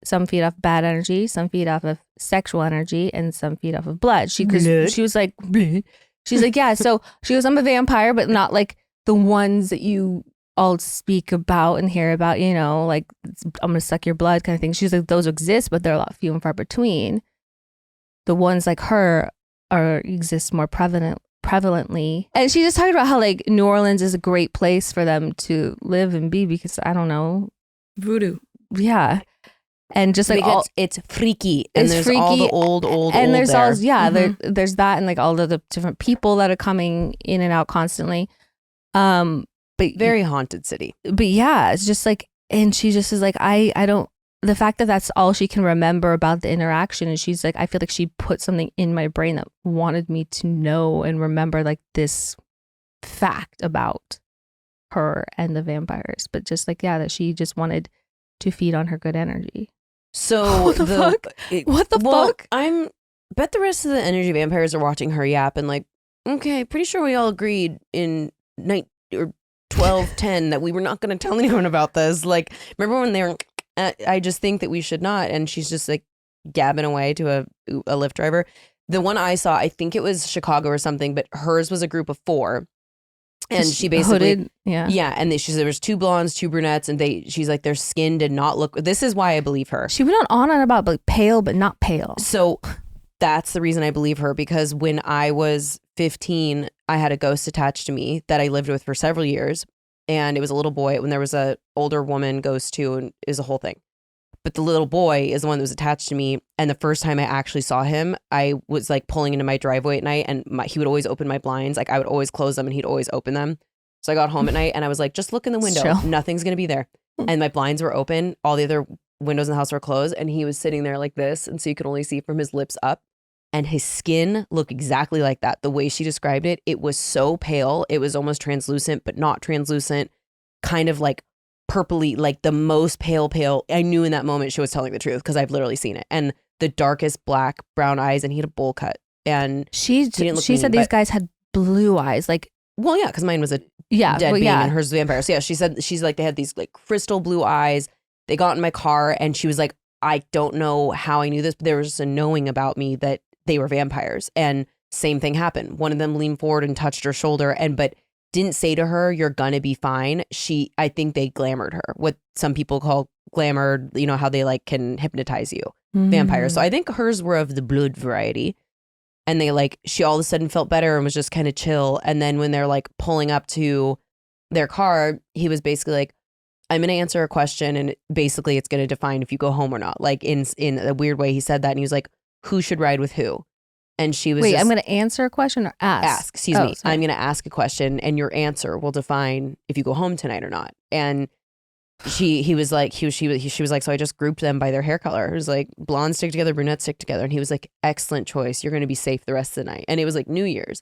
Some feed off bad energy. Some feed off of sexual energy, and some feed off of blood. She was like, bleh. She's like, yeah. So she goes, I'm a vampire, but not like the ones that you all speak about and hear about, like I'm gonna suck your blood kind of thing. She's like, those exist, but they're a lot few and far between. The ones like her exist more prevalently. And she just talked about how like New Orleans is a great place for them to live and be because I don't know, voodoo. Yeah. And just like it's freaky, and there's freaky, all the old and there's all there's that, and like all of the different people that are coming in and out constantly. But very haunted city. But yeah, it's just like, and she just is like, I don't, the fact that that's all she can remember about the interaction. And she's like, I feel like she put something in my brain that wanted me to know and remember like this fact about her and the vampires. But just like, yeah, that she just wanted to feed on her good energy. So what the fuck? What the fuck? I'm bet the rest of the energy vampires are watching her yap and like, okay, pretty sure we all agreed in 12:10 that we were not going to tell anyone about this. Like, remember when they were, I just think that we should not. And she's just like gabbing away to a Lyft driver. The one I saw, I think it was Chicago or something, but hers was a group of 4. And she basically, hooded, yeah. And she said there was 2 blondes, 2 brunettes, and she's like, their skin did not look, this is why I believe her. She went on and about like pale, but not pale. So that's the reason I believe her, because when I was 15, I had a ghost attached to me that I lived with for several years. And it was a little boy. When there was a older woman ghost too, and it was a whole thing. But the little boy is the one that was attached to me. And the first time I actually saw him, I was like pulling into my driveway at night, and he would always open my blinds. Like I would always close them and he'd always open them. So I got home at night and I was like, just look in the window. Chill. Nothing's going to be there. And my blinds were open. All the other windows in the house were closed. And he was sitting there like this. And so you could only see from his lips up. And his skin looked exactly like that. The way she described it, it was so pale. It was almost translucent, but not translucent. Kind of like purpley, like the most pale. I knew in that moment she was telling the truth because I've literally seen it. And the darkest black brown eyes, and he had a bowl cut. And she said these guys had blue eyes, like, well, yeah, because mine was a dead being and hers was vampire. So yeah, she's like, they had these like crystal blue eyes. They got in my car and she was like, I don't know how I knew this, but there was just a knowing about me that they were vampires. And same thing happened. One of them leaned forward and touched her shoulder, but didn't say to her, you're gonna be fine. I think they glamored her, what some people call glamored, how they like can hypnotize you, vampires. So I think hers were of the blood variety. And she all of a sudden felt better and was just kind of chill. And then when they're like pulling up to their car, he was basically like, I'm going to answer a question. And basically it's going to define if you go home or not. Like in a weird way, he said that. And he was like, who should ride with who? And she was I'm going to answer a question or ask? Excuse me. Sorry. I'm going to ask a question and your answer will define if you go home tonight or not. And he was like, she was like, so I just grouped them by their hair color. It was like blondes stick together, brunettes stick together. And he was like, excellent choice. You're going to be safe the rest of the night. And it was like New Year's.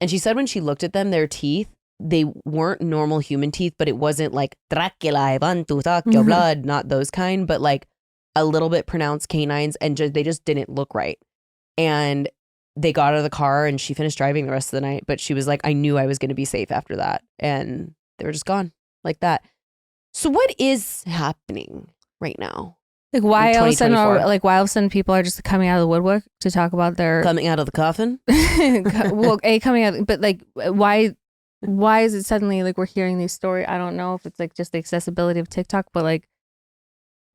And she said when she looked at them, their teeth, they weren't normal human teeth, but it wasn't like Dracula, I want to suck your blood, not those kind, but like a little bit pronounced canines, and they just didn't look right. And they got out of the car and she finished driving the rest of the night. But she was like, I knew I was going to be safe after that. And they were just gone like that. So what is happening right now? Like why all of a sudden people are just coming out of the woodwork to talk about their coming out of the coffin? Well, coming out, but like why is it suddenly like we're hearing these stories? I don't know if it's like just the accessibility of TikTok, but like,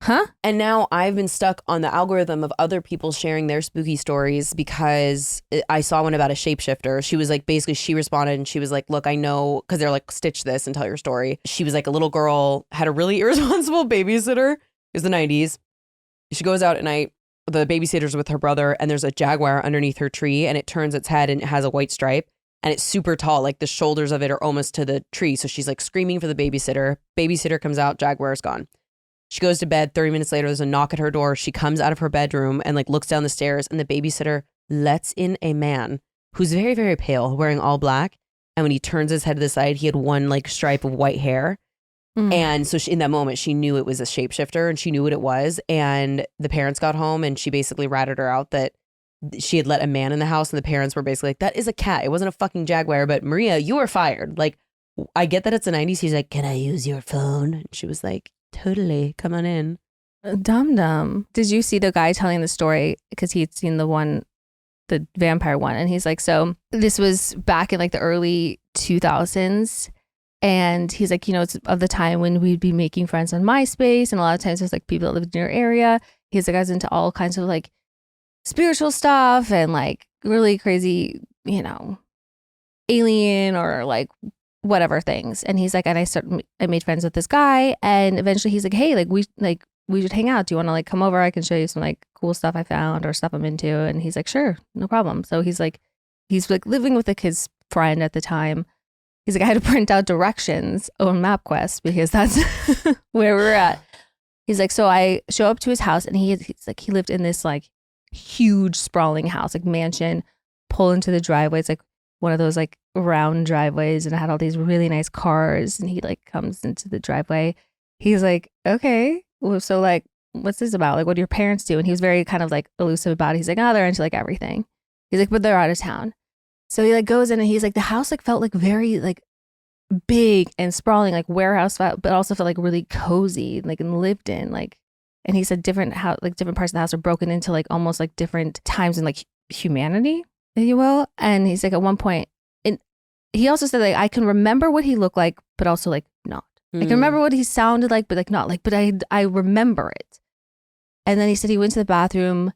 huh? And now I've been stuck on the algorithm of other people sharing their spooky stories because I saw one about a shapeshifter. She was like, basically she responded and she was like, look, I know, because they're like, stitch this and tell your story. She was like, a little girl had a really irresponsible babysitter. It was the 90s. She goes out at night. The babysitter's with her brother and there's a jaguar underneath her tree and it turns its head and it has a white stripe and it's super tall. Like the shoulders of it are almost to the tree. So she's like screaming for the babysitter. Babysitter comes out, jaguar's gone. She goes to bed. 30 minutes later, there's a knock at her door. She comes out of her bedroom and like looks down the stairs and the babysitter lets in a man who's very, very pale, wearing all black. And when he turns his head to the side, he had one like stripe of white hair. And so in that moment, she knew it was a shapeshifter and she knew what it was. And the parents got home and she basically ratted her out that she had let a man in the house. And the parents were basically like, that is a cat. It wasn't a fucking jaguar. But Maria, you are fired. Like, I get that it's the 90s. He's like, can I use your phone? And she was like, totally. Come on in. Dumb. Did you see the guy telling the story? Because he'd seen the vampire one. And he's like, so this was back in like the early 2000s. And he's like, you know, it's of the time when we'd be making friends on MySpace. And a lot of times there's like people that lived in your area. He's like, I was into all kinds of like spiritual stuff and like really crazy, you know, alien or like whatever things. And he's like, and I made friends with this guy. And eventually he's like, hey, we should hang out. Do you want to like come over? I can show you some like cool stuff I found or stuff I'm into. And he's like, sure, no problem. So he's like living with like his friend at the time. He's like, I had to print out directions on MapQuest because that's where we're at. He's like, so I show up to his house and he's like, he lived in this like huge sprawling house, like mansion, pull into the driveway. It's like one of those like round driveways and it had all these really nice cars. And he like comes into the driveway. He's like, okay, well, so like, what's this about? Like, what do your parents do? And he was very kind of like elusive about it. He's like, oh, they're into like everything. He's like, but they're out of town. So he like goes in and he's like, the house like felt like very like big and sprawling, like warehouse, but also felt like really cozy, like and lived in like. And he said different parts of the house are broken into like almost like different times in like humanity, if you will. And he's like at one point, and he also said like I can remember what he looked like, but also like not. I can remember what he sounded like, but like not like. But I remember it. And then he said he went to the bathroom at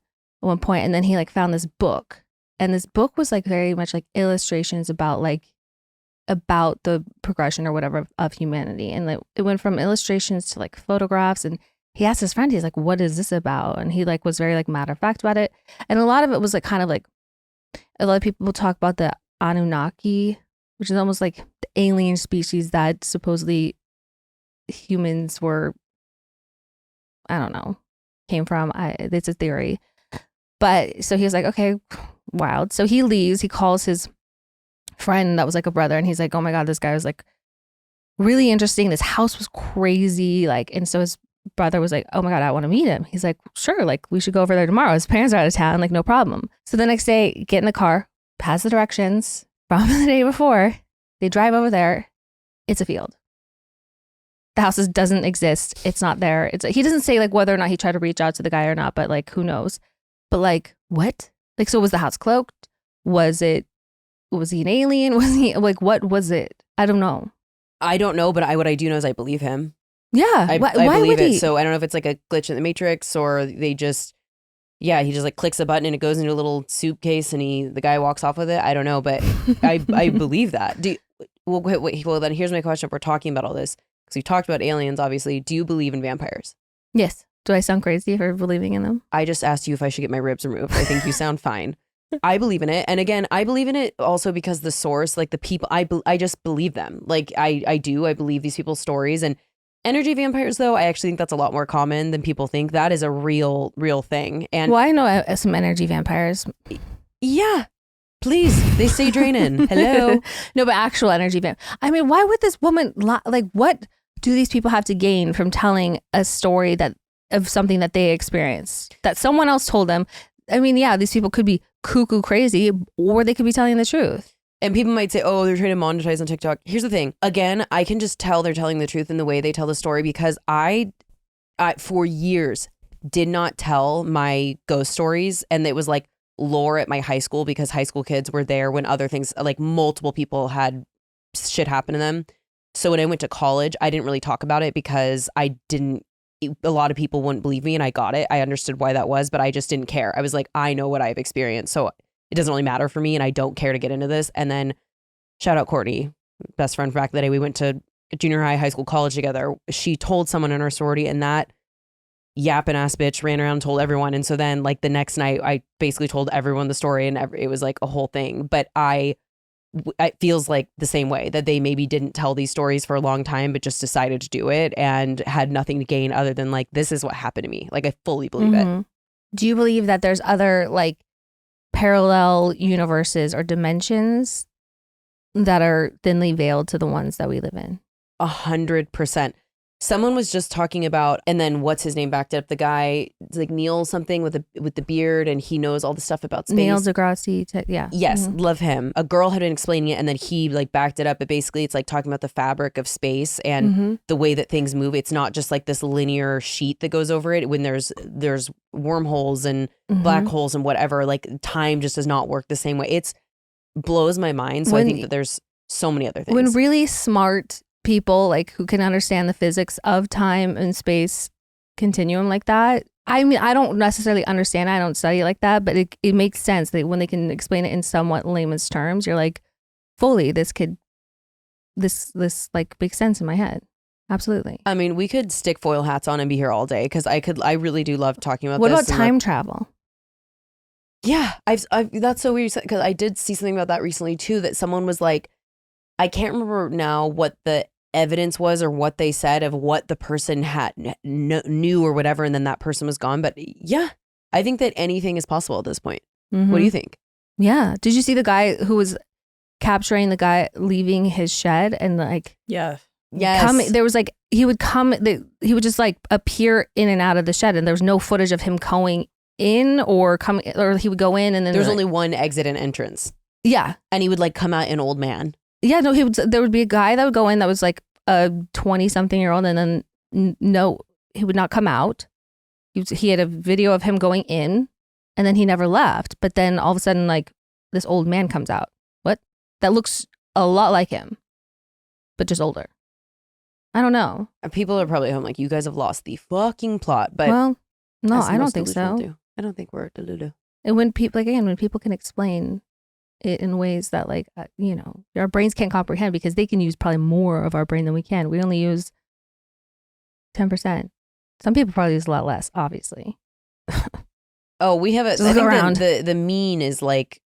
one point, and then he like found this book. And this book was like very much like illustrations about the progression or whatever of humanity. And like it went from illustrations to like photographs. And he asked his friend, he's like, what is this about? And he like was very like matter of fact about it. And a lot of it was like kind of like a lot of people will talk about the Anunnaki, which is almost like the alien species that supposedly humans were, I don't know, came from. It's a theory. But so he was like, okay, wild. So he leaves. He calls his friend that was like a brother, and he's like, oh my God, this guy was like really interesting. This house was crazy. Like, and so his brother was like, oh my God, I want to meet him. He's like, sure, like we should go over there tomorrow. His parents are out of town, like no problem. So the next day, get in the car, pass the directions from the day before. They drive over there. It's a field. The house doesn't exist. It's not there. He doesn't say like whether or not he tried to reach out to the guy or not, but like who knows. But like, what? Like, so was the house cloaked? Was he an alien? Was he like, what was it? I don't know. I don't know, but what I do know is I believe him. Yeah. I why believe would it. he? So I don't know if it's like a glitch in the Matrix or he just like clicks a button and it goes into a little suitcase and the guy walks off with it. I don't know, but I believe that. Well, then here's my question. If we're talking about all this, because we talked about aliens, obviously. Do you believe in vampires? Yes. Do I sound crazy for believing in them? I just asked you if I should get my ribs removed. I think you sound fine. I believe in it. And again, I believe in it also because the source, like the people, I just believe them. Like I do. I believe these people's stories. And Energy vampires, though, I actually think that's a lot more common than people think. That is a real thing. And well, I know some energy vampires. Yeah, please. They stay draining. Hello. No, but actual energy vamp. I mean, why would this woman like? What do these people have to gain from telling a story of something that they experienced that someone else told them? I mean, yeah, these people could be cuckoo crazy, or they could be telling the truth. And people might say, oh, they're trying to monetize on TikTok. Here's the thing. Again, I can just tell they're telling the truth in the way they tell the story, because I for years, did not tell my ghost stories. And it was like lore at my high school, because high school kids were there when other things, like multiple people had shit happen to them. So when I went to college, I didn't really talk about it because a lot of people wouldn't believe me, and I got it. I understood why that was, but I just didn't care. I was like, I know what I've experienced. So it doesn't really matter for me, and I don't care to get into this. And then shout out Courtney, best friend from back in the day. We went to junior high school, college together. She told someone in our sorority, and that yapping ass bitch ran around and told everyone. And so then like the next night, I basically told everyone the story, and it was like a whole thing. But it feels like the same way, that they maybe didn't tell these stories for a long time, but just decided to do it and had nothing to gain other than like, this is what happened to me. Like, I fully believe it. Do you believe that there's other like parallel universes or dimensions that are thinly veiled to the ones that we live in? 100%. Someone was just talking about, and then what's his name backed it up, the guy, it's like Neil something with the beard, and he knows all the stuff about space. Neil deGrasse, yeah. Yes, love him. A girl had been explaining it, and then he like backed it up. But basically, it's like talking about the fabric of space and the way that things move. It's not just like this linear sheet that goes over it. When there's wormholes and black holes and whatever, like time just does not work the same way. It blows my mind. So I think that there's so many other things. When really smart people like who can understand the physics of time and space continuum like that. I mean, I don't necessarily understand. I don't study it like that, but it makes sense that when they can explain it in somewhat layman's terms, you're like, fully, this like makes sense in my head. Absolutely. I mean, we could stick foil hats on and be here all day, because I really do love talking about what this. What about time travel? Yeah, I've that's so weird, because I did see something about that recently too, that someone was like, I can't remember now what the evidence was or what they said of what the person had knew or whatever, and then that person was gone. But yeah, I think that anything is possible at this point. What do you think? Yeah. Did you see the guy who was capturing the guy leaving his shed and like yes, there was like he would just like appear in and out of the shed, and there was no footage of him going in or coming, or he would go in and then there's only one exit and entrance. Yeah, and he would like come out an old man. Yeah, no, there would be a guy that would go in that was like a 20-something-year-old, and then no, he would not come out. He had a video of him going in, and then he never left. But then all of a sudden, like, this old man comes out. What? That looks a lot like him, but just older. I don't know. People are probably home like, you guys have lost the fucking plot. But well, no, I don't think so. I don't think we're delulu. And when people can explain it in ways that like, our brains can't comprehend, because they can use probably more of our brain than we can. We only use 10%. Some people probably use a lot less, obviously. Oh, we have I think around. The mean is like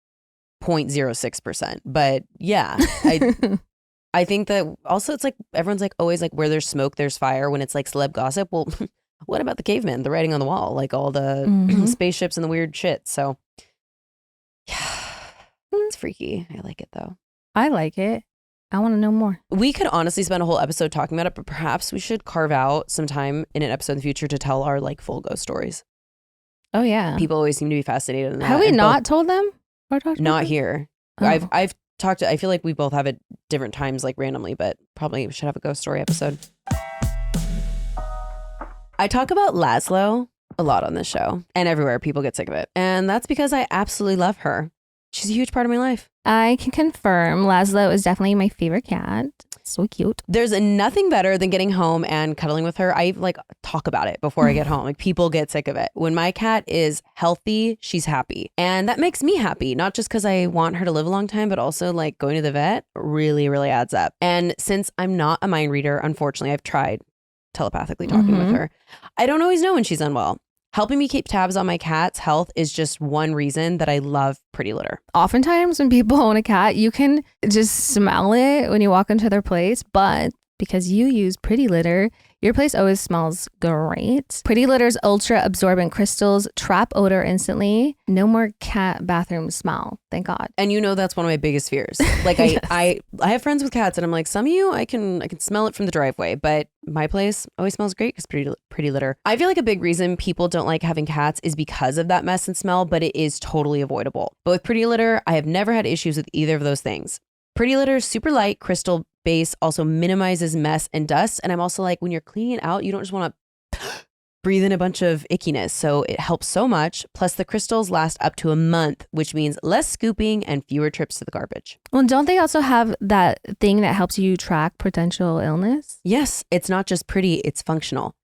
0.06%. But yeah, I think that also it's like everyone's like always like, where there's smoke, there's fire, when it's like celeb gossip. Well, what about the cavemen, the writing on the wall, like all the spaceships and the weird shit. So yeah. It's freaky. I like it though. I like it. I want to know more. We could honestly spend a whole episode talking about it, but perhaps we should carve out some time in an episode in the future to tell our like full ghost stories. Oh yeah. People always seem to be fascinated in that. Have we not told them? Or talked about not them? here. Oh. I've talked to, I feel like we both have it different times, like randomly, but probably we should have a ghost story episode. I talk about Laszlo a lot on this show, and everywhere. People get sick of it. And that's because I absolutely love her. She's a huge part of my life. I can confirm Laszlo is definitely my favorite cat. So cute. There's nothing better than getting home and cuddling with her. I like talk about it before I get home. Like, people get sick of it. When my cat is healthy, she's happy. And that makes me happy. Not just because I want her to live a long time, but also like going to the vet really, really adds up. And since I'm not a mind reader, unfortunately, I've tried telepathically talking with her. I don't always know when she's unwell. Helping me keep tabs on my cat's health is just one reason that I love Pretty Litter. Oftentimes when people own a cat, you can just smell it when you walk into their place, but because you use Pretty Litter, your place always smells great. Pretty Litter's ultra absorbent crystals trap odor instantly. No more cat bathroom smell. Thank God. And you know that's one of my biggest fears. Like Yes. I have friends with cats and I'm like, some of you I can smell it from the driveway, but my place always smells great because Pretty Litter. I feel like a big reason people don't like having cats is because of that mess and smell, but it is totally avoidable. But with Pretty Litter, I have never had issues with either of those things. Pretty Litter's super light crystal base also minimizes mess and dust. And I'm also like, when you're cleaning it out, you don't just want to breathe in a bunch of ickiness. So it helps so much. Plus the crystals last up to a month, which means less scooping and fewer trips to the garbage. Well, don't they also have that thing that helps you track potential illness? Yes, it's not just pretty, it's functional.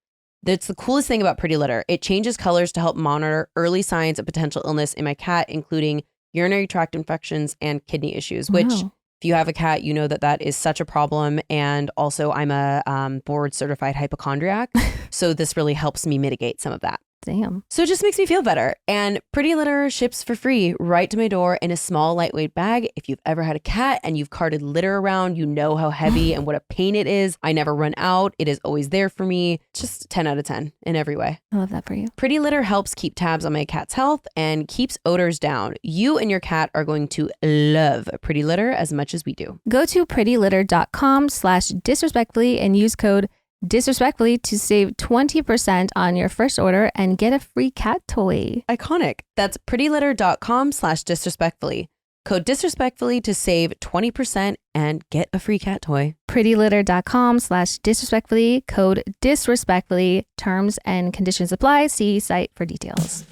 That's the coolest thing about Pretty Litter. It changes colors to help monitor early signs of potential illness in my cat, including urinary tract infections and kidney issues, which Wow. if you have a cat, you know that is such a problem. And also I'm a board certified hypochondriac. So this really helps me mitigate some of that. Damn. So it just makes me feel better. And Pretty Litter ships for free right to my door in a small, lightweight bag. If you've ever had a cat and you've carted litter around, you know how heavy and what a pain it is. I never run out. It is always there for me. Just 10 out of 10 in every way. I love that for you. Pretty Litter helps keep tabs on my cat's health and keeps odors down. You and your cat are going to love Pretty Litter as much as we do. Go to prettylitter.com/disrespectfully and use code disrespectfully to save 20% on your first order and get a free cat toy. Iconic. That's prettylitter.com/disrespectfully. Code disrespectfully to save 20% and get a free cat toy. prettylitter.com/disrespectfully, code disrespectfully. Terms and conditions apply. See site for details.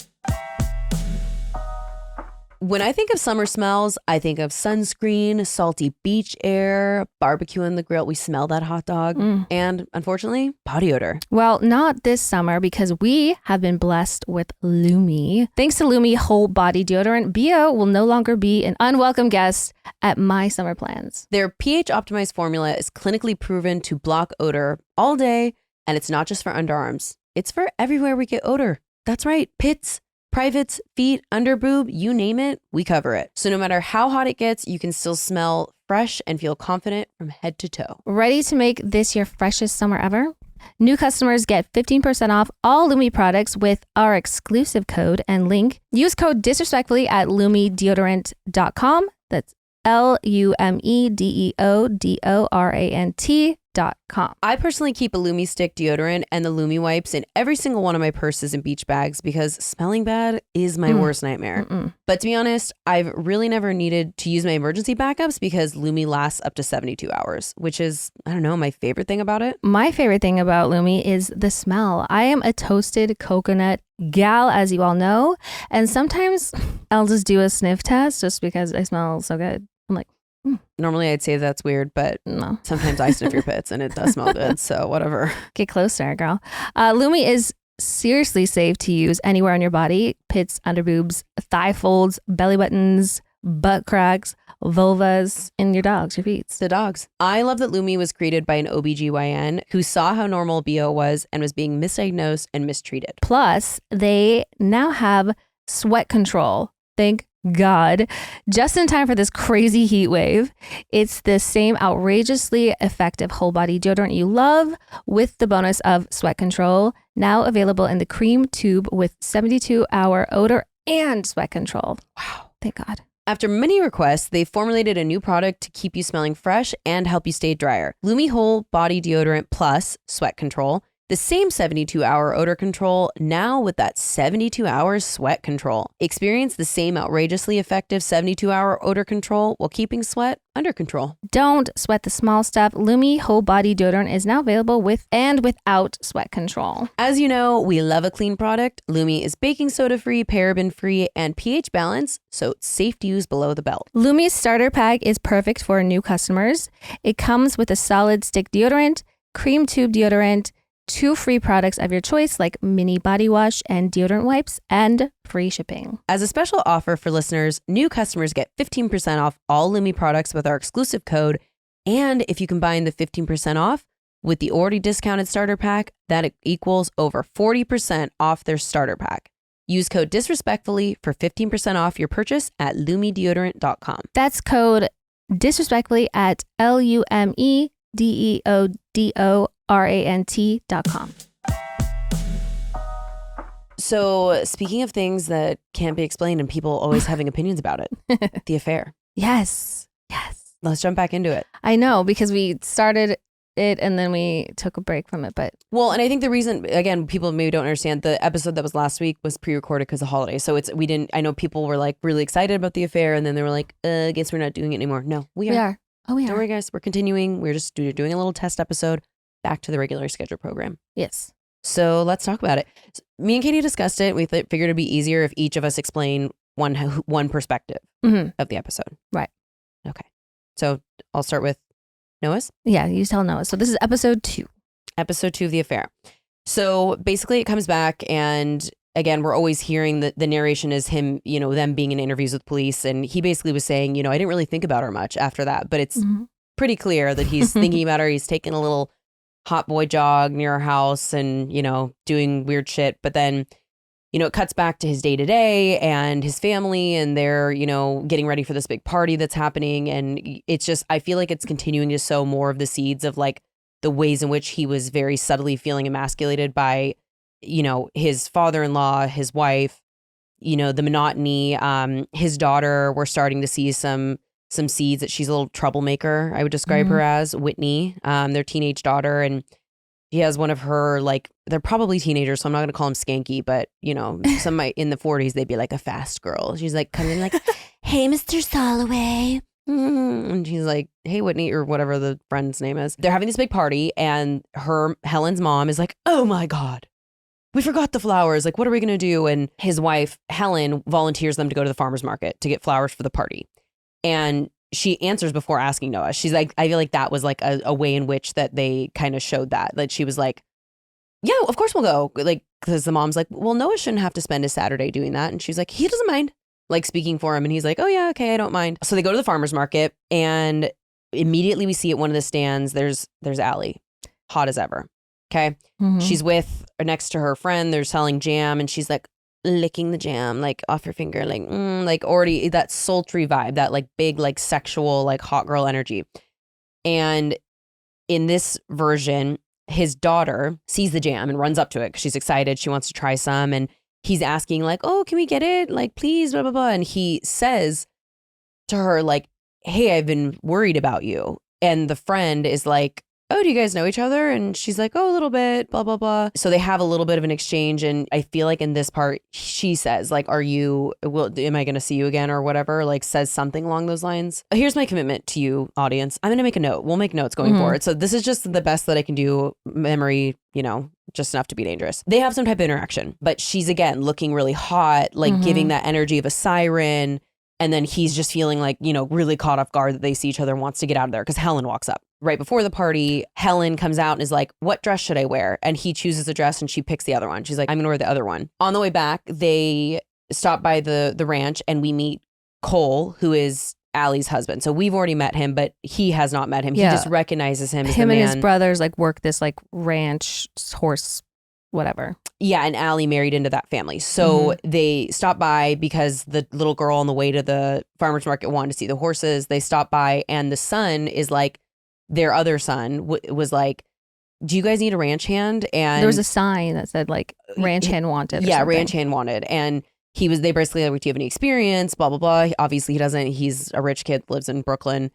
When I think of summer smells, I think of sunscreen, salty beach air, barbecue on the grill. We smell that hot dog. And unfortunately, body odor. Well, not this summer because we have been blessed with Lume. Thanks to Lume whole body deodorant, BO will no longer be an unwelcome guest at my summer plans. Their pH optimized formula is clinically proven to block odor all day. And it's not just for underarms. It's for everywhere we get odor. That's right. Pits, privates, feet, under boob, you name it, we cover it. So no matter how hot it gets, you can still smell fresh and feel confident from head to toe. Ready to make this your freshest summer ever? New customers get 15% off all Lume products with our exclusive code and link. Use code disrespectfully at lumedeodorant.com. That's LumeDeodorant.com. I personally keep a Lume stick deodorant and the Lume wipes in every single one of my purses and beach bags because smelling bad is my worst nightmare. But to be honest, I've really never needed to use my emergency backups because Lume lasts up to 72 hours, which is, I don't know, my favorite thing about it. My favorite thing about Lume is the smell. I am a toasted coconut gal, as you all know. And sometimes I'll just do a sniff test just because I smell so good. I'm like, Normally I'd say that's weird, but no. sometimes I sniff your pits and it does smell good. So whatever. Get closer, girl. Lume is seriously safe to use anywhere on your body. Pits, underboobs, thigh folds, belly buttons, butt cracks, vulvas, and your dogs, your feet. The dogs. I love that Lume was created by an OBGYN who saw how normal BO was and was being misdiagnosed and mistreated. Plus, they now have sweat control. Thank God. Just in time for this crazy heat wave. It's the same outrageously effective whole body deodorant you love with the bonus of sweat control. Now available in the cream tube with 72-hour odor and sweat control. Wow. Thank God. After many requests, they formulated a new product to keep you smelling fresh and help you stay drier. Lume Whole Body Deodorant Plus Sweat Control. The same 72-hour odor control, now with that 72-hour sweat control. Experience the same outrageously effective 72-hour odor control while keeping sweat under control. Don't sweat the small stuff. Lume Whole Body Deodorant is now available with and without sweat control. As you know, we love a clean product. Lume is baking soda free, paraben free, and pH balanced, so it's safe to use below the belt. Lume's starter pack is perfect for new customers. It comes with a solid stick deodorant, cream tube deodorant, 2 free products of your choice like mini body wash and deodorant wipes, and free shipping. As a special offer for listeners, new customers get 15% off all Lume products with our exclusive code. And if you combine the 15% off with the already discounted starter pack, that equals over 40% off their starter pack. Use code disrespectfully for 15% off your purchase at lumedeodorant.com. That's code disrespectfully at LumeDeodorant.com. DEODORANT.com. So speaking of things that can't be explained and people always having opinions about it, the affair. Yes. Let's jump back into it. I know, because we started it and then we took a break from it, but Well, and I think the reason, again, people maybe don't understand, the episode that was last week was pre-recorded because of holidays. So I know people were like really excited about the affair and then they were like, I guess we're not doing it anymore. No, we are. Oh, we are. Don't worry, guys. We're continuing. We're just doing a little test episode back to the regular schedule program. Yes. So let's talk about it. So me and Katie discussed it. We figured it'd be easier if each of us explain one perspective of the episode. Right. Okay. So I'll start with Noah's. Yeah, you tell Noah. So this is episode 2. Episode 2 of the affair. So basically it comes back and again, we're always hearing that the narration is him, them being in interviews with police. And he basically was saying, I didn't really think about her much after that, but it's pretty clear that he's thinking about her. He's taking a little hot boy jog near her house and, doing weird shit. But then, it cuts back to his day to day and his family and they're, getting ready for this big party that's happening. And it's just, I feel like it's continuing to sow more of the seeds of like the ways in which he was very subtly feeling emasculated by, his father-in-law, his wife, the monotony, his daughter. We're starting to see some seeds that she's a little troublemaker. I would describe her as Whitney, their teenage daughter. And he has one of her, like, they're probably teenagers, so I'm not going to call them skanky, but, some might in the 40s, they'd be like a fast girl. She's like coming like, hey, Mr. Soloway. And she's like, hey, Whitney, or whatever the friend's name is. They're having this big party and Helen's mom is like, oh my God, we forgot the flowers. Like, what are we going to do? And his wife, Helen, volunteers them to go to the farmer's market to get flowers for the party. And she answers before asking Noah. She's like, I feel like that was like a way in which that they kind of showed that. Like she was like, yeah, of course we'll go. Like, because the mom's like, well, Noah shouldn't have to spend his Saturday doing that. And she's like, he doesn't mind, like speaking for him. And he's like, oh yeah, okay, I don't mind. So they go to the farmer's market and immediately we see at one of the stands, there's Allie, hot as ever. Okay. She's next to her friend. They're selling jam and she's like, licking the jam like off her finger, like already that sultry vibe, that like big like sexual like hot girl energy. And in this version, his daughter sees the jam and runs up to it because she's excited. She wants to try some, and he's asking like, "Oh, can we get it? Like, please, blah blah blah." And he says to her like, "Hey, I've been worried about you." And the friend is like, oh, do you guys know each other? And she's like, oh, a little bit, blah, blah, blah. So they have a little bit of an exchange. And I feel like in this part, she says like, am I going to see you again or whatever? Like says something along those lines. Here's my commitment to you, audience. I'm going to make a note. We'll make notes going forward. So this is just the best that I can do. Memory, just enough to be dangerous. They have some type of interaction, but she's again looking really hot, like giving that energy of a siren. And then he's just feeling like, really caught off guard that they see each other and wants to get out of there because Helen walks up. Right before the party, Helen comes out and is like, what dress should I wear? And he chooses a dress and she picks the other one. She's like, I'm going to wear the other one. On the way back, they stop by the ranch and we meet Cole, who is Allie's husband. So we've already met him, but he has not met him. Yeah. He just recognizes him as the man. Him and his brothers like work this like ranch horse, whatever. Yeah, and Allie married into that family. So they stopped by because the little girl on the way to the farmer's market wanted to see the horses. They stopped by and the son is like, their other son was like, do you guys need a ranch hand? And there was a sign that said like ranch hand wanted. Yeah, ranch hand wanted. And they basically like, do you have any experience? Blah, blah, blah. Obviously he doesn't. He's a rich kid, lives in Brooklyn.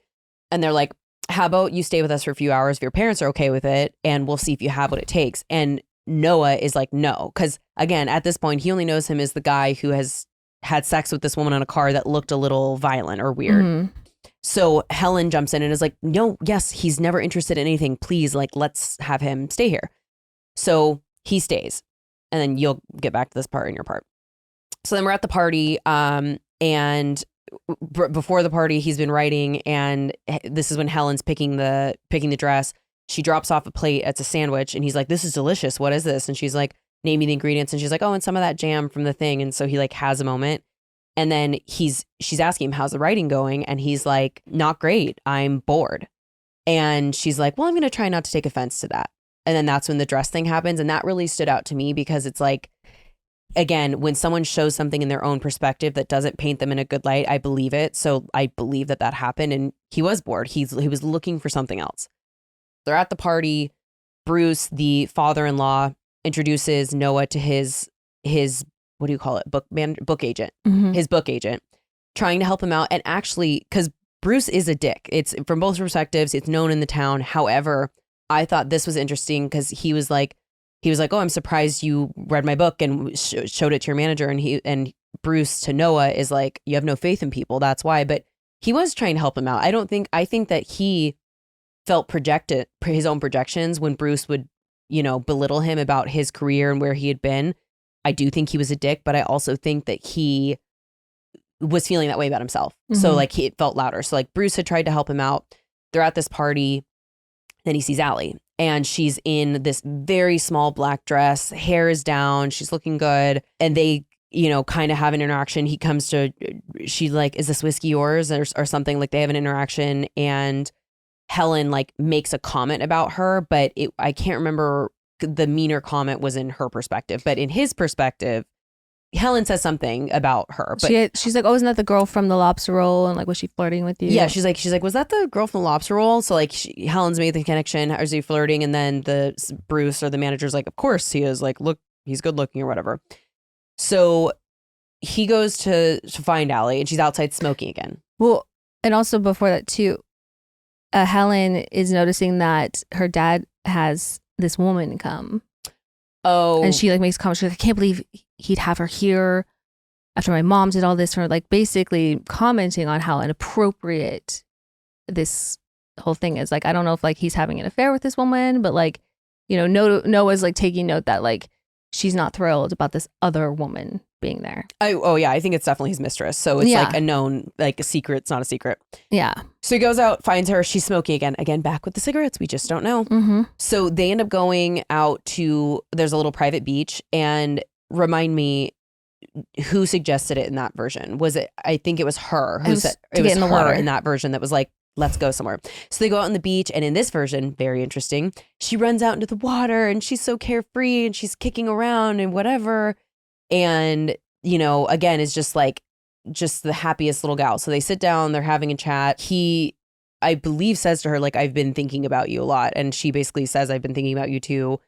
And they're like, how about you stay with us for a few hours if your parents are okay with it? And we'll see if you have what it takes. And Noah is like, no. Because again, at this point, he only knows him as the guy who has had sex with this woman on a car that looked a little violent or weird. So Helen jumps in and is like, no, yes, he's never interested in anything. Please, like, let's have him stay here. So he stays. And then you'll get back to this part in your part. So then we're at the party. And before the party, he's been writing. And this is when Helen's picking the dress. She drops off a plate. It's a sandwich. And he's like, this is delicious. What is this? And she's like, name me the ingredients. And she's like, oh, and some of that jam from the thing. And so he like has a moment. And then she's asking him, how's the writing going? And he's like, not great. I'm bored. And she's like, well, I'm going to try not to take offense to that. And then that's when the dress thing happens. And that really stood out to me because it's like, again, when someone shows something in their own perspective that doesn't paint them in a good light, I believe it. So I believe that happened. And he was bored. He was looking for something else. they're at the party. Bruce, the father-in-law, introduces Noah to his what do you call it? Book agent. Mhm. His book agent, trying to help him out. And actually, because Bruce is a dick. It's from both perspectives. It's known in the town. However, I thought this was interesting because he was like, oh, I'm surprised you read my book and showed it to your manager. And Bruce to Noah is like, you have no faith in people. That's why. But he was trying to help him out. I think that he felt his own projections when Bruce would, belittle him about his career and where he had been. I do think he was a dick, but I also think that he was feeling that way about himself. So like it felt louder. So like Bruce had tried to help him out. They're at this party. Then he sees Allie, and she's in this very small black dress. Hair is down. She's looking good. And they, kind of have an interaction. He comes to, she's like, is this whiskey yours or something? Like they have an interaction, and Helen like makes a comment about her, but I can't remember, the meaner comment was in her perspective, but in his perspective, Helen says something about her. But she's like, oh, isn't that the girl from the lobster roll? And like, was she flirting with you? Yeah, she's like, was that the girl from the lobster roll? So like, Helen's made the connection. Is he flirting? And then the Bruce or the manager's like, of course he is. Like, look, he's good looking or whatever. So he goes to find Allie, and she's outside smoking again. Well, and also before that too, Helen is noticing that her dad has this woman come. Oh. And she like makes comments. She's like, I can't believe he'd have her here after my mom did all this for her, like basically commenting on how inappropriate this whole thing is. Like, I don't know if like he's having an affair with this woman, but like, Noah's like taking note that like she's not thrilled about this other woman being there. Oh yeah, I think it's definitely his mistress. So it's like a known, like a secret. It's not a secret. Yeah. So he goes out, finds her. She's smoking again. Again, back with the cigarettes. We just don't know. Mm-hmm. So they end up going out to, there's a little private beach. And remind me, who suggested it in that version? Was it, I think it was her who said it was her in that version that was like, let's go somewhere. So they go out on the beach, and in this version, very interesting, she runs out into the water and she's so carefree and she's kicking around and whatever. And, again, is just the happiest little gal. So they sit down, they're having a chat. He, I believe, says to her, like, I've been thinking about you a lot. And she basically says, I've been thinking about you too.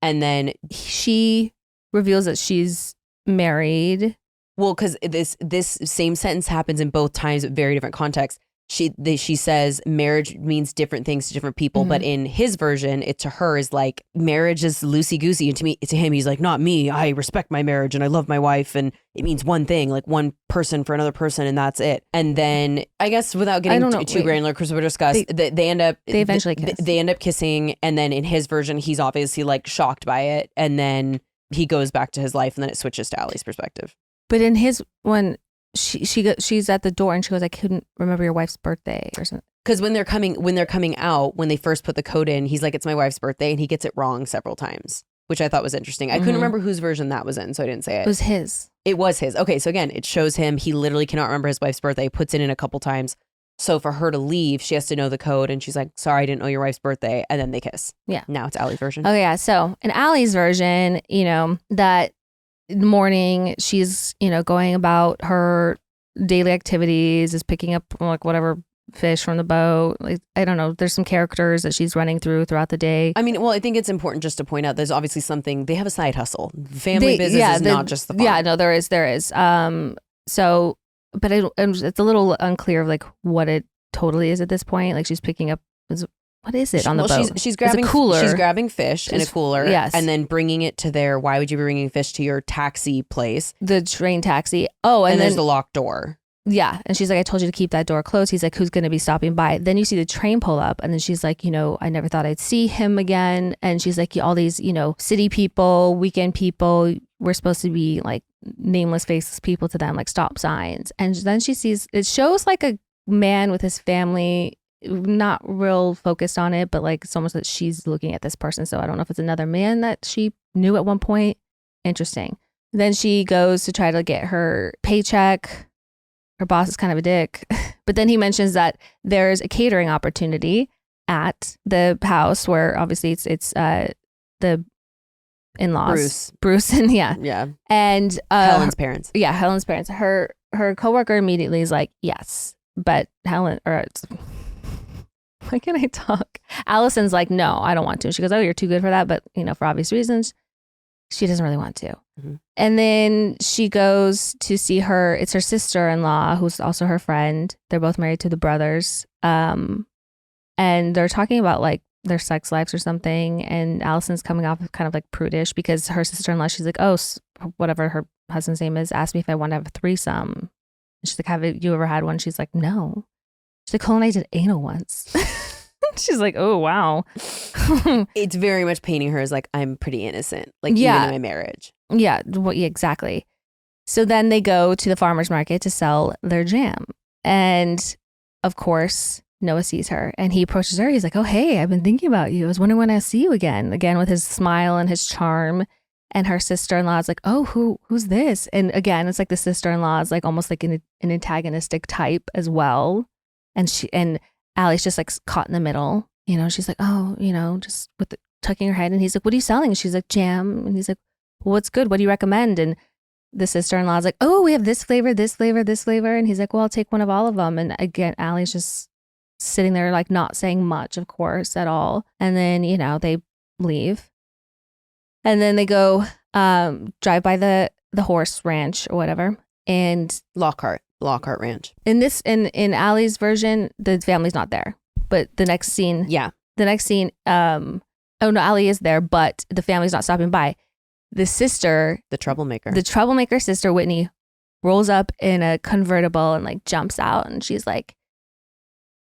And then she reveals that she's married. Well, because this same sentence happens in both times at very different contexts. She says marriage means different things to different people, but in his version, it to her is like marriage is loosey goosey, and to him, he's like, not me. I respect my marriage and I love my wife, and it means one thing, like one person for another person, and that's it. And then I guess without getting too granular, because we'll discuss, they end up eventually kiss. They end up kissing, and then in his version, he's obviously like shocked by it, and then he goes back to his life, and then it switches to Allie's perspective. But in his one, she's at the door and she goes, I couldn't remember your wife's birthday or something. Because when they're coming out, when they first put the code in, he's like, it's my wife's birthday, and he gets it wrong several times, which I thought was interesting. I couldn't remember whose version that was in, so I didn't say it. It was his. It was his. Okay, so again, it shows him, he literally cannot remember his wife's birthday, puts it in a couple times. So for her to leave, she has to know the code, and she's like, sorry, I didn't know your wife's birthday, and then they kiss. Yeah. Now it's Allie's version. Oh yeah, so in Allie's version, that morning she's, going about her daily activities, is picking up like whatever fish from the boat. Like, I don't know, there's some characters that she's running throughout the day. I mean, well, I think it's important just to point out there's obviously something, they have a side hustle. Family business is not just the farm. Yeah, no, there is. So, but it's a little unclear of like what it totally is at this point. Like she's picking up, what is it on the boat? She's grabbing a cooler. She's grabbing fish in a cooler, yes, and then bringing it to why would you be bringing fish to your taxi place? The train taxi. Oh, and then there's the locked door. Yeah. And she's like, I told you to keep that door closed. He's like, who's going to be stopping by? Then you see the train pull up, and then she's like, I never thought I'd see him again. And she's like, all these, city people, weekend people, we're supposed to be like nameless, faceless people to them, like stop signs. And then she sees, it shows like a man with his family, not real focused on it, but like it's almost that she's looking at this person. So I don't know if it's another man that she knew at one point. Interesting. Then she goes to try to get her paycheck. Her boss is kind of a dick. But then he mentions that there's a catering opportunity at the house where obviously it's the in-laws. Bruce and Yeah. And Helen's parents. Yeah, Helen's parents. Her coworker immediately is like, yes. But Helen, why can't I talk? Allison's like, no, I don't want to. She goes, oh, you're too good for that. But, for obvious reasons, she doesn't really want to. Mm-hmm. And then she goes to see it's her sister-in-law, who's also her friend. They're both married to the brothers. And they're talking about like their sex lives or something. And Allison's coming off kind of like prudish because her sister-in-law, she's like, oh, whatever her husband's name is, asked me if I want to have a threesome. And she's like, have you ever had one? She's like, no. She's like, Cole and I did anal once. She's like, oh, wow. It's very much painting her as like, I'm pretty innocent, like even in my marriage. Yeah, exactly. So then they go to the farmer's market to sell their jam. And of course, Noah sees her and he approaches her. He's like, oh, hey, I've been thinking about you. I was wondering when I'll see you again with his smile and his charm. And her sister-in-law is like, oh, who's this? And again, it's like the sister-in-law is like almost like an antagonistic type as well. And Allie's just like caught in the middle. She's like, oh, just tucking her head. And he's like, what are you selling? And she's like, jam. And he's like, well, what's good? What do you recommend? And the sister-in-law is like, oh, we have this flavor, this flavor, this flavor. And he's like, well, I'll take one of all of them. And again, Allie's just sitting there like not saying much, of course, at all. And then, they leave. And then they go drive by the horse ranch or whatever. And Lockhart Ranch. In Allie's version, the family's not there. But the next scene, oh no, Allie is there, but the family's not stopping by. The troublemaker sister, Whitney, rolls up in a convertible and like jumps out, and she's like,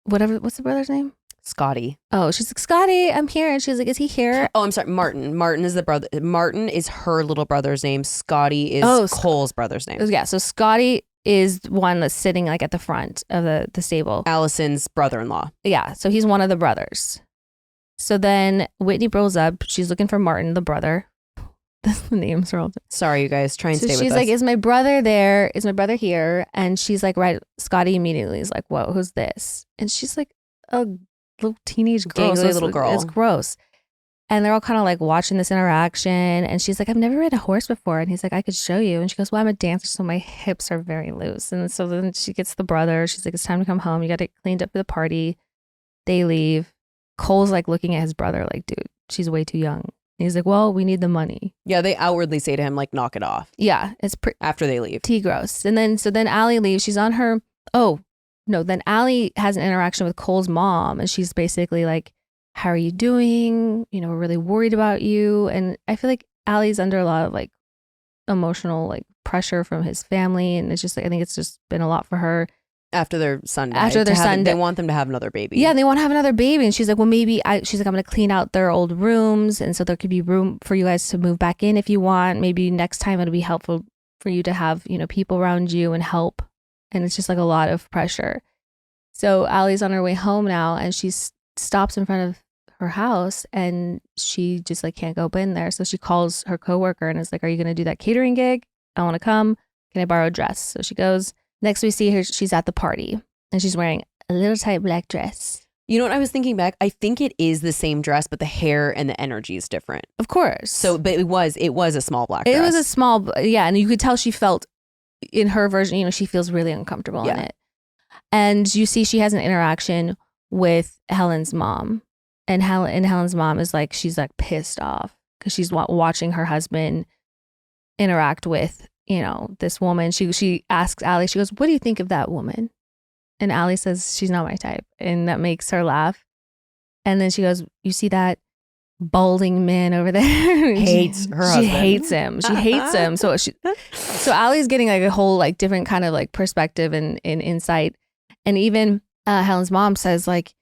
what's the brother's name? Scotty. Oh, she's like, Scotty, I'm here. And she's like, is he here? Oh, I'm sorry. Martin. Martin is the brother. Martin is her little brother's name. Scotty is Cole's brother's name. Yeah. So Scotty is one that's sitting like at the front of the stable. Allison's brother-in-law. Yeah. So he's one of the brothers. So then Whitney rolls up. She's looking for Martin, the brother. The names are all different. Sorry, you guys. Try and stay with us. She's like, is my brother there? Is my brother here? And she's like, right. Scotty immediately is like, whoa, who's this? And she's like, a little teenage girl. Gangly little girl. It's gross. And they're all kind of like watching this interaction. And she's like, I've never ridden a horse before. And he's like, I could show you. And she goes, well, I'm a dancer, so my hips are very loose. And so then she gets the brother. She's like, it's time to come home. You got it cleaned up for the party. They leave. Cole's like looking at his brother like, dude, she's way too young. And he's like, well, we need the money. Yeah, they outwardly say to him, like, knock it off. Yeah, it's after they leave. Gross. And then Allie leaves. She's on her, then Allie has an interaction with Cole's mom. And she's basically like, how are you doing? We're really worried about you. And I feel like Allie's under a lot of like emotional like pressure from his family. And it's just like, I think it's just been a lot for her. After their son died. They want them to have another baby. Yeah, they want to have another baby. And she's like, well, she's like, I'm going to clean out their old rooms. And so there could be room for you guys to move back in if you want. Maybe next time it'll be helpful for you to have, people around you and help. And it's just like a lot of pressure. So Allie's on her way home now, and she stops in front of her house, and she just like can't go in there. So she calls her coworker and is like, are you going to do that catering gig? I want to come. Can I borrow a dress? So she goes. Next we see her, she's at the party, and she's wearing a little tight black dress. You know what I was thinking back? I think it is the same dress, but the hair and the energy is different. Of course. So, but it was a small black dress. It was a small, yeah. And you could tell she felt, in her version, she feels really uncomfortable in it. And you see she has an interaction with Helen's mom. And Helen's mom is like, she's like pissed off because she's watching her husband interact with, this woman. She asks Allie, she goes, what do you think of that woman? And Allie says, she's not my type. And that makes her laugh. And then she goes, you see that balding man over there? Hates her husband. She hates him. She hates him. So Allie's getting like a whole like different kind of like perspective and insight. And even Helen's mom says like,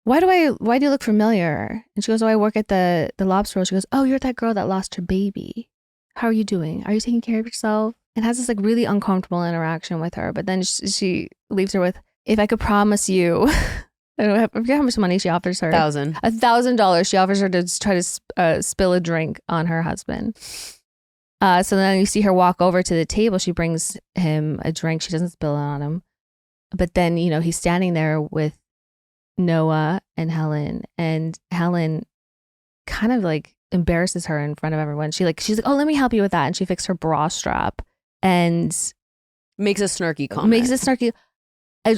why do you look familiar? And she goes, oh, I work at the lobster roll. She goes, oh, you're that girl that lost her baby. How are you doing? Are you taking care of yourself? And has this like really uncomfortable interaction with her. But then she leaves her with, if I could promise you, I forget how much money she offers her. $1,000. She offers her to try to spill a drink on her husband. So then you see her walk over to the table. She brings him a drink. She doesn't spill it on him. But then, he's standing there with Noah and Helen kind of like embarrasses her in front of everyone. She's like, oh, let me help you with that. And she fixed her bra strap and makes a snarky comment.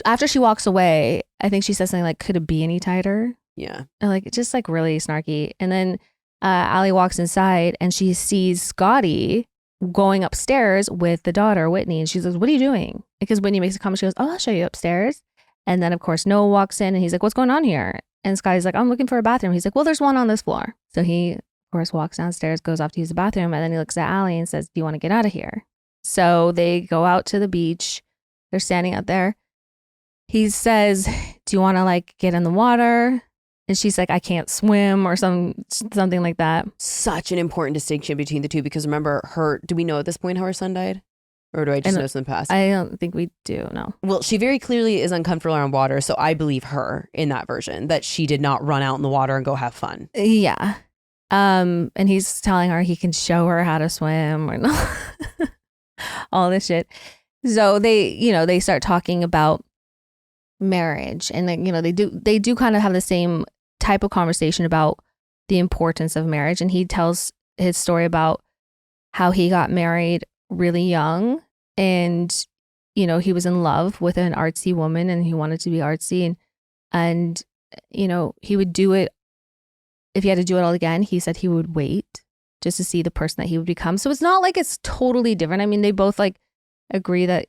after she walks away, I think she says something like, could it be any tighter? Yeah. And like, just like really snarky. And then Allie walks inside and she sees Scotty going upstairs with the daughter, Whitney. And she says, what are you doing? Because Whitney makes a comment. She goes, oh, I'll show you upstairs. And then, of course, Noah walks in and he's like, what's going on here? And Scotty's like, I'm looking for a bathroom. He's like, well, there's one on this floor. So he, of course, walks downstairs, goes off to use the bathroom. And then he looks at Allie and says, do you want to get out of here? So they go out to the beach. They're standing out there. He says, do you want to like get in the water? And she's like, I can't swim or something like that. Such an important distinction between the two because remember do we know at this point how her son died? Or do I just know it's in the past? I don't think we do, no. Well, she very clearly is uncomfortable around water, so I believe her in that version, that she did not run out in the water and go have fun. Yeah. And he's telling her he can show her how to swim or not. All this shit. So they start talking about marriage and they do kind of have the same type of conversation about the importance of marriage. And he tells his story about how he got married really young and he was in love with an artsy woman and he wanted to be artsy and he would do it if he had to do it all again. He said he would wait just to see the person that he would become. So it's not like it's totally different. I mean, they both like agree that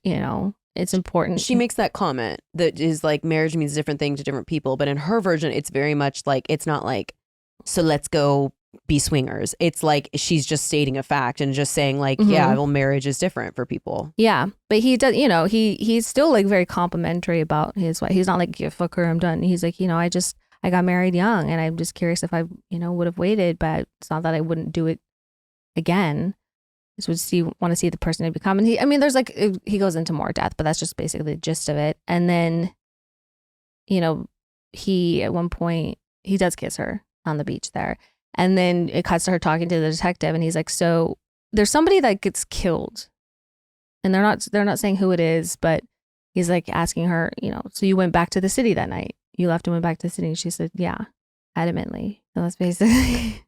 it's important. She makes that comment that is like marriage means different things to different people, but in her version it's very much like it's not like so let's go be swingers. It's like she's just stating a fact and just saying like, yeah, well, marriage is different for people. Yeah, but he does, he's still like very complimentary about his wife. He's not like, yeah, fuck her, I'm done. He's like, I got married young and I'm just curious if I, would have waited, but it's not that I wouldn't do it again. Just would want to see the person I become. And there's like, he goes into more depth, but that's just basically the gist of it. And then, he at one point, he does kiss her on the beach there. And then it cuts to her talking to the detective and he's like, so there's somebody that gets killed and they're not saying who it is, but he's like asking her, so you went back to the city that night. You left and went back to the city. And she said, yeah, adamantly. So that's basically,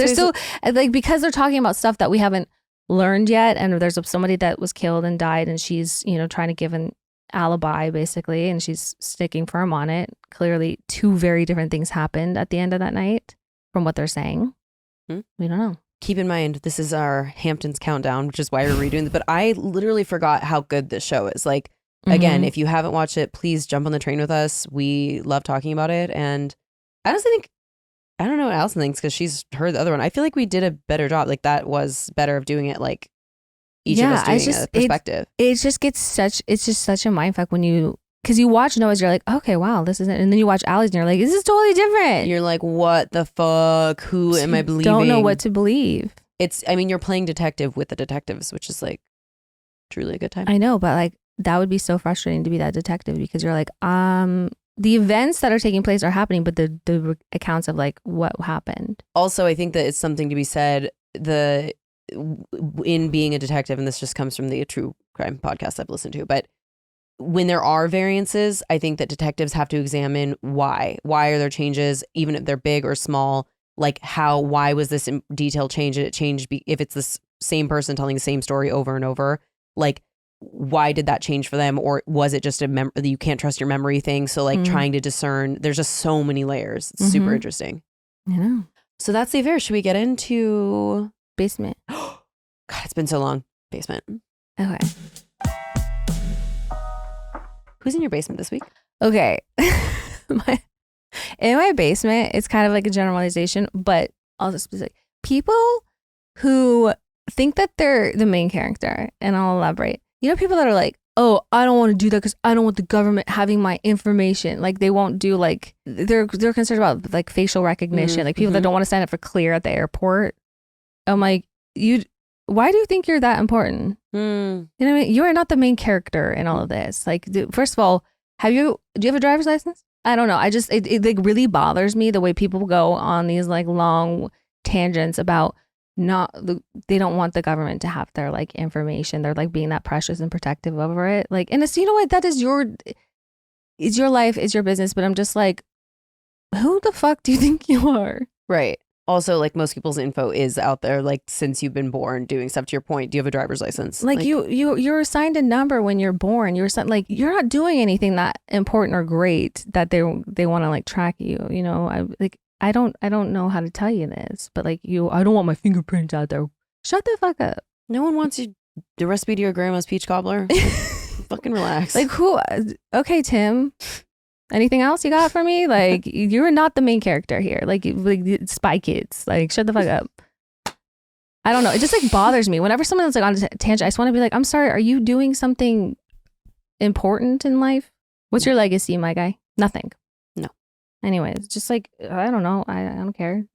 still like, because they're talking about stuff that we haven't learned yet. And there's somebody that was killed and died and she's, trying to give an alibi basically. And she's sticking firm on it. Clearly 2 very different things happened at the end of that night. From what they're saying. We don't know. Keep in mind, this is our Hamptons countdown, which is why we're redoing it. But I literally forgot how good this show is. Like, again, if you haven't watched it, please jump on the train with us. We love talking about it. And I don't know what Allison thinks because she's heard the other one. I feel like we did a better job. Like that was better of doing it like each of us doing a perspective. It's just such a mindfuck when because you watch Noah's, you're like, okay, wow, this isn't. And then you watch Allie's and you're like, this is totally different. You're like, what the fuck? Who am I believing? Don't know what to believe. You're playing detective with the detectives, which is like truly a good time. I know, but like that would be so frustrating to be that detective because you're like, the events that are taking place are happening, but the accounts of like what happened. Also, I think that it's something to be said in being a detective, and this just comes from the true crime podcast I've listened to, but when there are variances, I think that detectives have to examine why are there changes, even if they're big or small, like why was this detail changed? Did it change if it's the same person telling the same story over and over, like why did that change for them? Or was it just you can't trust your memory thing? So like trying to discern, there's just so many layers. It's super interesting. I know. So that's the affair. Should we get into basement? God, it's been so long. Basement. Okay. Who's in your basement this week? Okay. In my basement, it's kind of like a generalization, but I'll just be like, people who think that they're the main character, and I'll elaborate. People that are like, oh, I don't want to do that because I don't want the government having my information. Like they won't do like, they're concerned about like facial recognition, like people that don't want to sign up for Clear at the airport. I'm like, why do you think you're that important? You know what I mean? You are not the main character in all of this. Like, first of all, do you have a driver's license? I don't know. It like really bothers me the way people go on these like long tangents about they don't want the government to have their like information. They're like being that precious and protective over it. Like, and it's, what, that is your life, it's your business. But I'm just like, who the fuck do you think you are? Right. Also, like most people's info is out there, like since you've been born doing stuff. To your point, do you have a driver's license? Like you're assigned a number when you're born. You're assigned, like you're not doing anything that important or great that they want to like track you. You know, I don't know how to tell you this, but like I don't want my fingerprints out there. Shut the fuck up. No one wants you the recipe to your grandma's peach cobbler. Fucking relax. Like who? Okay, Tim. Anything else you got for me? Like you're not the main character here. Like Spy Kids. Like shut the fuck up. I don't know. It just like bothers me whenever someone's like on a tangent. I just want to be like, I'm sorry. Are you doing something important in life? What's your legacy, my guy? Nothing. No. Anyways, just like I don't know. I don't care.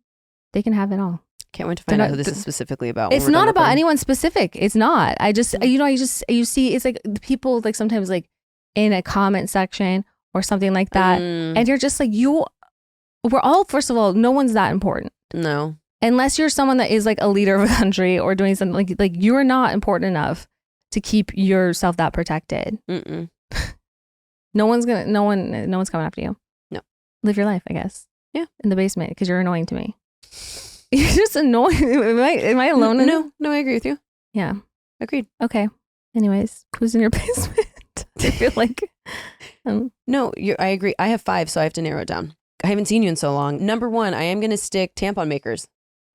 They can have it all. Can't wait to find out who this is specifically about. It's not about anyone specific. It's not. I just you see it's like the people like sometimes like in a comment section or something like that. And you're just like, we're all, first of all, no one's that important. No. Unless you're someone that is like a leader of a country or doing something like you're not important enough to keep yourself that protected. No one's coming after you. No. Live your life, I guess. Yeah. In the basement because you're annoying to me. You're just annoying. Am I alone? No, I agree with you. Yeah. Agreed. Okay. Anyways, who's in your basement? I feel like. No, I agree. I have 5, so I have to narrow it down. I haven't seen you in so long. Number 1, I am going to stick tampon makers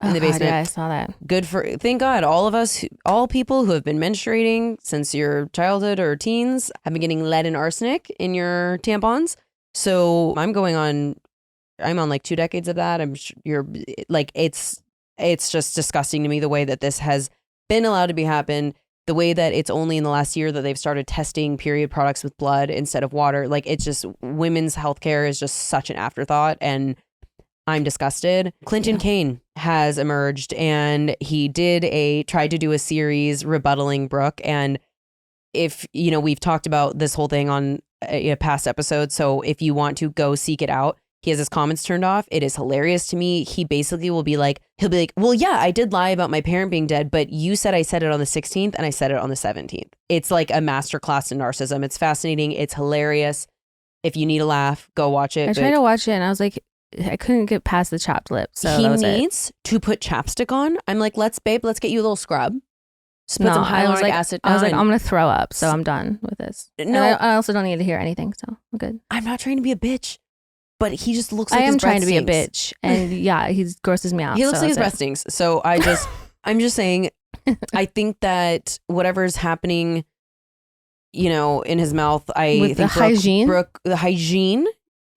in the basement. God, yeah, I saw that. Thank God, all of us, all people who have been menstruating since your childhood or teens have been getting lead and arsenic in your tampons. So I'm on like 2 decades of that. You're like, it's just disgusting to me the way that this has been allowed to be happen. The way that it's only in the last year that they've started testing period products with blood instead of water. Like it's just women's healthcare is just such an afterthought and I'm disgusted. Jenni Kayne has emerged and he tried to do a series rebuttaling Brooke. And if, we've talked about this whole thing on a past episode. So if you want to go seek it out, he has his comments turned off. It is hilarious to me. He basically he'll be like, well, yeah, I did lie about my parent being dead, but you said I said it on the 16th and I said it on the 17th. It's like a masterclass in narcissism. It's fascinating. It's hilarious. If you need a laugh, go watch it. I tried to watch it and I was like, I couldn't get past the chapped lip. So he needs to put chapstick on. I'm like, let's get you a little scrub. Just put some hyaluronic acid on. I was like, I'm going to throw up. So I'm done with this. No, I also don't need to hear anything. So I'm good. I'm not trying to be a bitch. But he just looks like I his am breath trying to be a stinks. bitch. And yeah, he grosses me out. He looks like his breath stinks. So I'm just saying, I think that whatever's happening, in his mouth, with think the hygiene,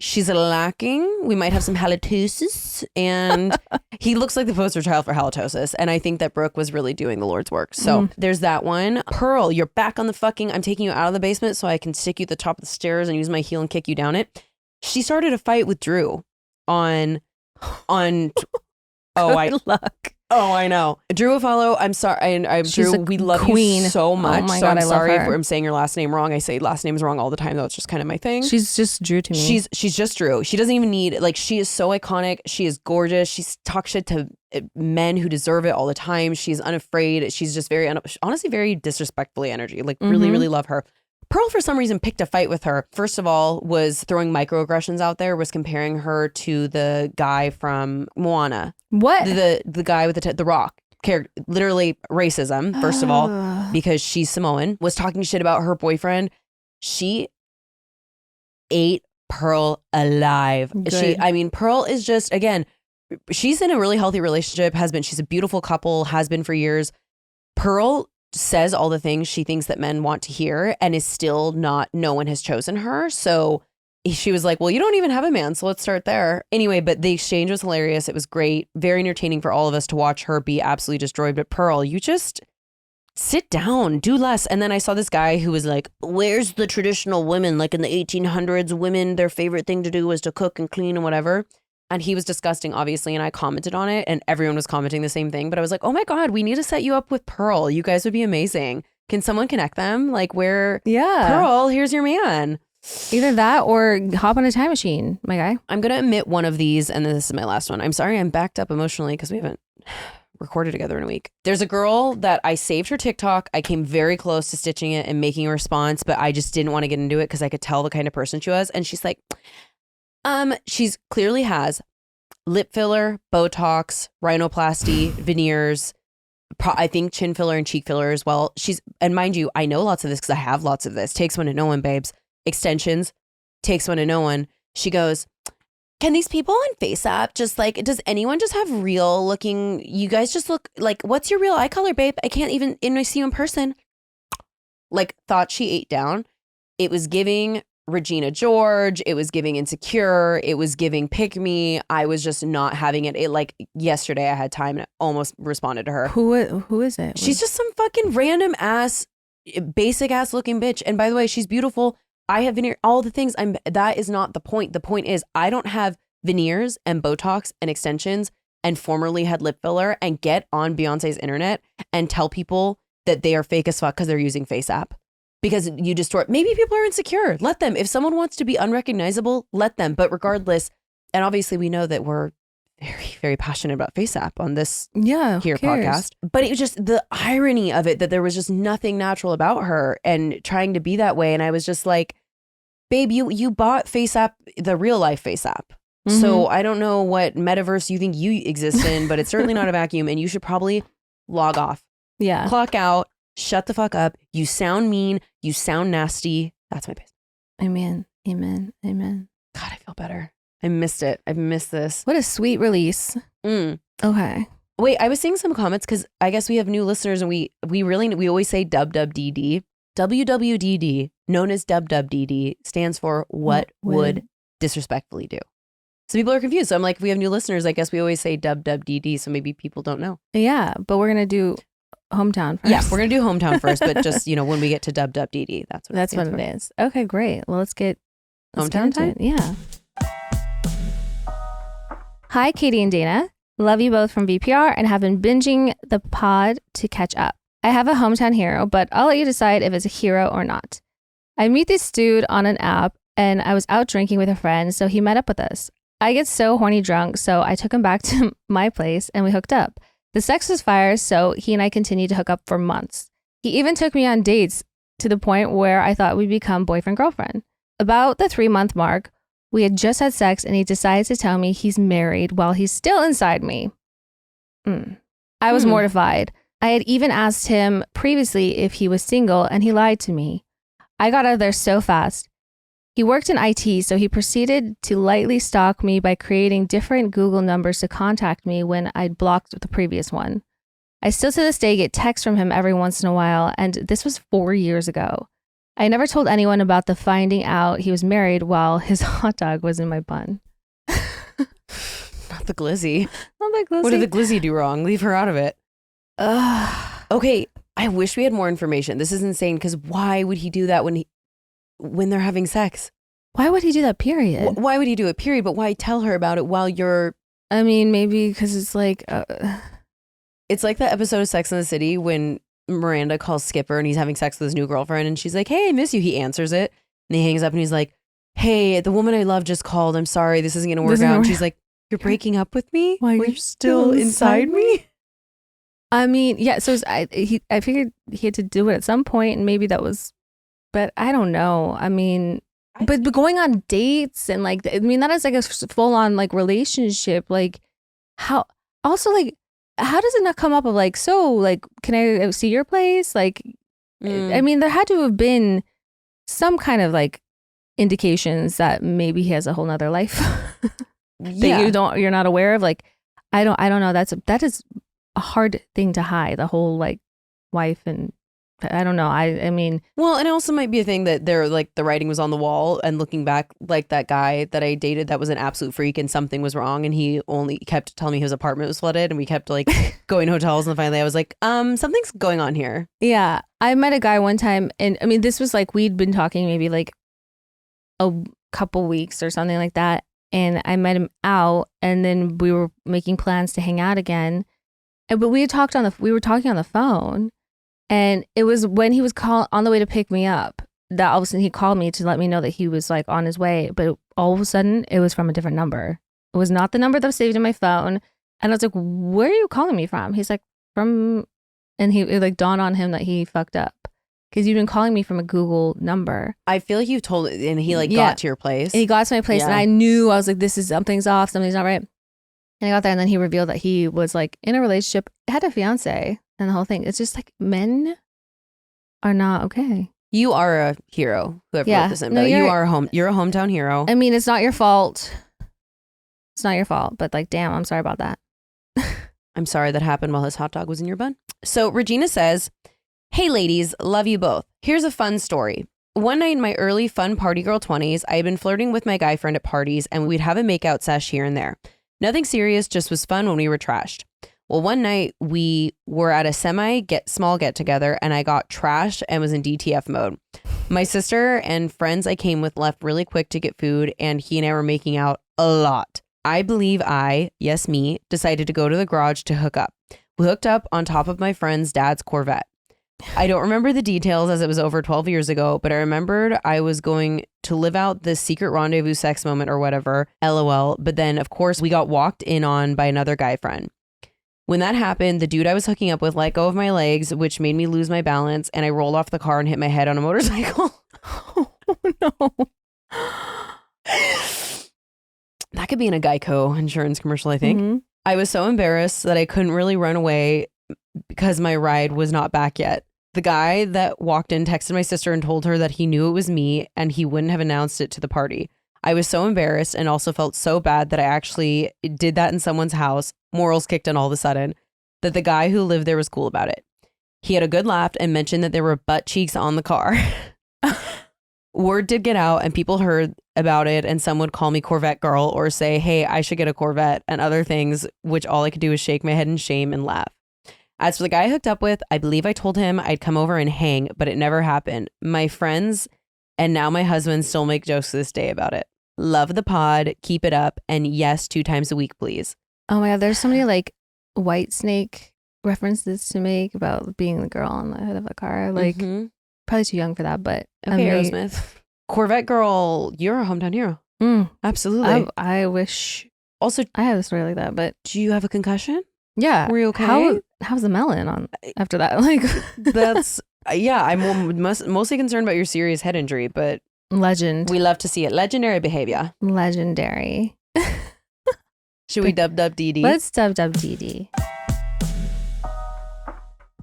she's lacking. We might have some halitosis. And he looks like the poster child for halitosis. And I think that Brooke was really doing the Lord's work. So there's that one. Pearl, you're back on the I'm taking you out of the basement so I can stick you at the top of the stairs and use my heel and kick you down it. She started a fight with Drew on Good luck. Oh, I know. Drew Afalo, I'm sorry. I'm Drew. We love you so much. Oh my God, I'm sorry if her. I'm saying your last name wrong. I say last names wrong all the time, though. It's just kind of my thing. She's just Drew to me. She's just Drew. She doesn't even need, she is so iconic. She is gorgeous. She talks shit to men who deserve it all the time. She's unafraid. She's just honestly, very disrespectfully energy. Really, really love her. Pearl, for some reason, picked a fight with her. First of all, was throwing microaggressions out there, was comparing her to the guy from Moana. What? The guy with the rock. Literally racism, first of all, because she's Samoan, was talking shit about her boyfriend. She ate Pearl alive. Pearl is just, again, she's in a really healthy relationship, she's a beautiful couple, has been for years. Pearl says all the things she thinks that men want to hear and is still no one has chosen her. So she was like, well, you don't even have a man, so let's start there. Anyway, but the exchange was hilarious. It was great. Very entertaining for all of us to watch her be absolutely destroyed. But Pearl, you just sit down, do less. And then I saw this guy who was like, where's the traditional women? Like in the 1800s, women, their favorite thing to do was to cook and clean and whatever. And he was disgusting, obviously, and I commented on it, and everyone was commenting the same thing. But I was like, oh my God, we need to set you up with Pearl. You guys would be amazing. Can someone connect them? Pearl, here's your man. Either that or hop on a time machine, my guy. I'm going to admit one of these, and this is my last one. I'm sorry I'm backed up emotionally because we haven't recorded together in a week. There's a girl that I saved her TikTok. I came very close to stitching it and making a response, but I just didn't want to get into it because I could tell the kind of person she was. And she's like, she's clearly has lip filler, Botox, rhinoplasty, veneers, I think chin filler and cheek filler as well. And mind you, I know lots of this because I have lots of this. Takes one to know one, babes. Extensions, takes one to know one. She goes, can these people on FaceApp just like, does anyone just have real looking, you guys just look like, what's your real eye color, babe? I can't even, I see you in person. Like, thought she ate down. It was giving Regina George. It was giving Insecure. It was giving Pick Me. I was just not having it. It like yesterday I had time and I almost responded to her. Who is it? She's just some fucking random ass, basic ass looking bitch. And by the way, she's beautiful. I have veneer, all the things. That is not the point. The point is I don't have veneers and Botox and extensions and formerly had lip filler and get on Beyonce's internet and tell people that they are fake as fuck because they're using FaceApp. Because you distort. Maybe people are insecure. Let them. If someone wants to be unrecognizable, let them. But regardless, and obviously we know that we're very, very passionate about FaceApp on this here podcast. But it was just the irony of it that there was just nothing natural about her and trying to be that way. And I was just like, babe, you bought FaceApp, the real life FaceApp. Mm-hmm. So I don't know what metaverse you think you exist in, but it's certainly not a vacuum. And you should probably log off. Yeah. Clock out. Shut the fuck up. You sound mean. You sound nasty. That's my base. Amen. Amen. Amen. God, I feel better. I missed it. I've missed this. What a sweet release. Okay. Wait, I was seeing some comments because I guess we have new listeners and we always say WWDD. WWDD, known as WWDD, stands for what would disrespectfully do. So people are confused. So I'm like, if we have new listeners, I guess we always say WWDD. So maybe people don't know. Yeah, but we're going to do Hometown first. Yeah, we're going to do Hometown first, but just, when we get to WWDD, that's what it is. Okay, great. Well, let's get Hometown time? Yeah. Hi, Katie and Dana. Love you both from VPR and have been binging the pod to catch up. I have a hometown hero, but I'll let you decide if it's a hero or not. I meet this dude on an app and I was out drinking with a friend, so he met up with us. I get so horny drunk, so I took him back to my place and we hooked up. The sex was fire, so he and I continued to hook up for months. He even took me on dates to the point where I thought we'd become boyfriend-girlfriend. About the 3-month mark, we had just had sex and he decides to tell me he's married while he's still inside me. I was mortified. I had even asked him previously if he was single and he lied to me. I got out of there so fast. He worked in IT, so he proceeded to lightly stalk me by creating different Google numbers to contact me when I'd blocked the previous one. I still to this day get texts from him every once in a while, and this was 4 years ago. I never told anyone about the finding out he was married while his hot dog was in my bun. Not the glizzy. Not the glizzy. What did the glizzy do wrong? Leave her out of it. Okay, I wish we had more information. This is insane because why would he do that when they're having sex? Why would he do that, period? Why would he do it, period? But why tell her about it while you're... I mean, maybe because it's like... It's like that episode of Sex and the City when Miranda calls Skipper and he's having sex with his new girlfriend and she's like, hey, I miss you. He answers it and he hangs up and he's like, hey, the woman I love just called. I'm sorry. This isn't going to work out. And she's like, you're breaking up with me? Why you're still inside me? I mean, yeah. So I figured he had to do it at some point and maybe that was... But I don't know. I mean, but going on dates and like, I mean, that is like a full on like relationship. Like how, also like, how does it not come up of like, so like, can I see your place? Like, I mean, there had to have been some kind of like indications that maybe he has a whole nother life that you're not aware of. Like, I don't know. That is a hard thing to hide, the whole like wife and I don't know. I mean, well, and it also might be a thing that they're like the writing was on the wall and looking back, like that guy that I dated that was an absolute freak and something was wrong and he only kept telling me his apartment was flooded and we kept like going to hotels and finally I was like, something's going on here. Yeah. I met a guy one time and I mean, this was like, we'd been talking maybe like a couple weeks or something like that. And I met him out and then we were making plans to hang out again. But we were talking on the phone. And it was when he was on the way to pick me up that all of a sudden he called me to let me know that he was like on his way. But all of a sudden it was from a different number. It was not the number that was saved in my phone. And I was like, where are you calling me from? He's like, and it like dawned on him that he fucked up. Because you've been calling me from a Google number. I feel like you told it and he like got to your place. And he got to my place and I knew, I was like, something's off, something's not right. And I got there and then he revealed that he was like in a relationship, had a fiance and the whole thing. It's just like men are not okay. You are a hero. Whoever wrote this in, No, you're a hometown hero. I mean, it's not your fault. It's not your fault, but like, damn, I'm sorry about that. I'm sorry that happened while his hot dog was in your bun. So Regina says, hey ladies, love you both. Here's a fun story. One night in my early fun party girl 20s, I had been flirting with my guy friend at parties and we'd have a makeout sesh here and there. Nothing serious, just was fun when we were trashed. Well, one night we were at a small get together and I got trashed and was in DTF mode. My sister and friends I came with left really quick to get food and he and I were making out a lot. I believe yes me, decided to go to the garage to hook up. We hooked up on top of my friend's dad's Corvette. I don't remember the details as it was over 12 years ago, but I remembered I was going to live out this secret rendezvous sex moment or whatever, LOL. But then, of course, we got walked in on by another guy friend. When that happened, the dude I was hooking up with let go of my legs, which made me lose my balance, and I rolled off the car and hit my head on a motorcycle. Oh, no. That could be in a Geico insurance commercial, I think. Mm-hmm. I was so embarrassed that I couldn't really run away because my ride was not back yet. The guy that walked in texted my sister and told her that he knew it was me and he wouldn't have announced it to the party. I was so embarrassed and also felt so bad that I actually did that in someone's house. Morals kicked in all of a sudden. That the guy who lived there was cool about it. He had a good laugh and mentioned that there were butt cheeks on the car. Word did get out and people heard about it and some would call me Corvette girl or say, hey, I should get a Corvette and other things, which all I could do was shake my head in shame and laugh. As for the guy I hooked up with, I believe I told him I'd come over and hang, but it never happened. My friends and now my husband still make jokes to this day about it. Love the pod. Keep it up. And yes, 2 times a week, please. Oh my God, there's so many like White Snake references to make about being the girl on the hood of a car. Like, probably too young for that, but okay, Aerosmith. Corvette girl, you're a hometown hero. Absolutely. I wish also I had a story like that, but do you have a concussion? Yeah. Were you okay? How's the melon on after that? Like, that's yeah. I'm mostly concerned about your serious head injury, but legend. We love to see it. Legendary behavior. Legendary. Should we dub DD? Let's dub DD.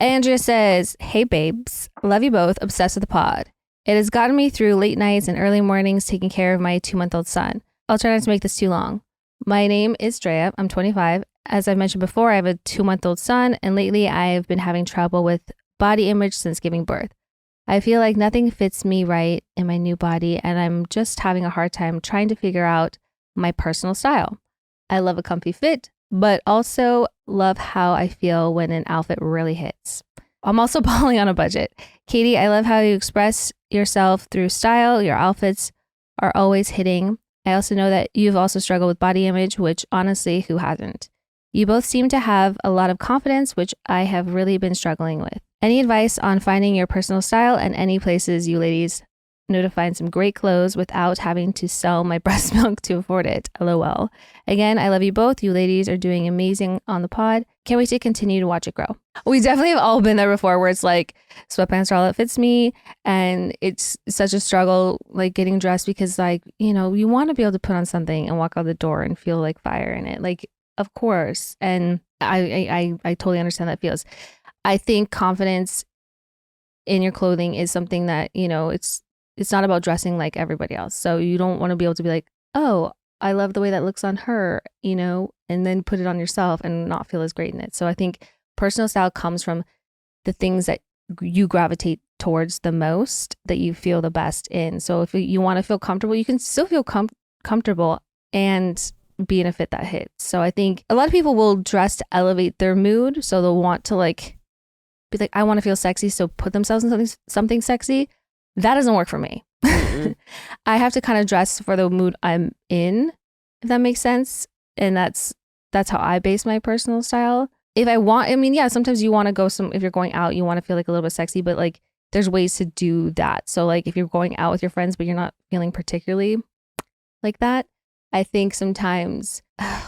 Andrea says, hey babes, love you both, obsessed with the pod. It has gotten me through late nights and early mornings taking care of my 2-month-old son. I'll try not to make this too long. My name is Drea. I'm 25. As I've mentioned before, I have a 2-month-old son, and lately I've been having trouble with body image since giving birth. I feel like nothing fits me right in my new body, and I'm just having a hard time trying to figure out my personal style. I love a comfy fit, but also love how I feel when an outfit really hits. I'm also balling on a budget. Katie, I love how you express yourself through style. Your outfits are always hitting. I also know that you've also struggled with body image, which honestly, who hasn't? You both seem to have a lot of confidence, which I have really been struggling with. Any advice on finding your personal style and any places you ladies know to find some great clothes without having to sell my breast milk to afford it? LOL. Again, I love you both. You ladies are doing amazing on the pod. Can't wait to continue to watch it grow. We definitely have all been there before where it's like sweatpants are all that fits me. And it's such a struggle, like getting dressed because like, you know, you want to be able to put on something and walk out the door and feel like fire in it. Like, of course. And I totally understand that feels. I think confidence in your clothing is something that, you know, it's not about dressing like everybody else. So you don't want to be able to be like, oh, I love the way that looks on her, you know, and then put it on yourself and not feel as great in it. So I think personal style comes from the things that you gravitate towards the most, that you feel the best in. So if you want to feel comfortable, you can still feel comfortable and be in a fit that hits. So I think a lot of people will dress to elevate their mood. So they'll want to like be like, I want to feel sexy. So put themselves in something sexy. That doesn't work for me. I have to kind of dress for the mood I'm in, if that makes sense. And that's how I base my personal style. If I want, I mean, yeah, sometimes you want to go if you're going out, you want to feel like a little bit sexy, but like there's ways to do that. So like if you're going out with your friends, but you're not feeling particularly like that, I think sometimes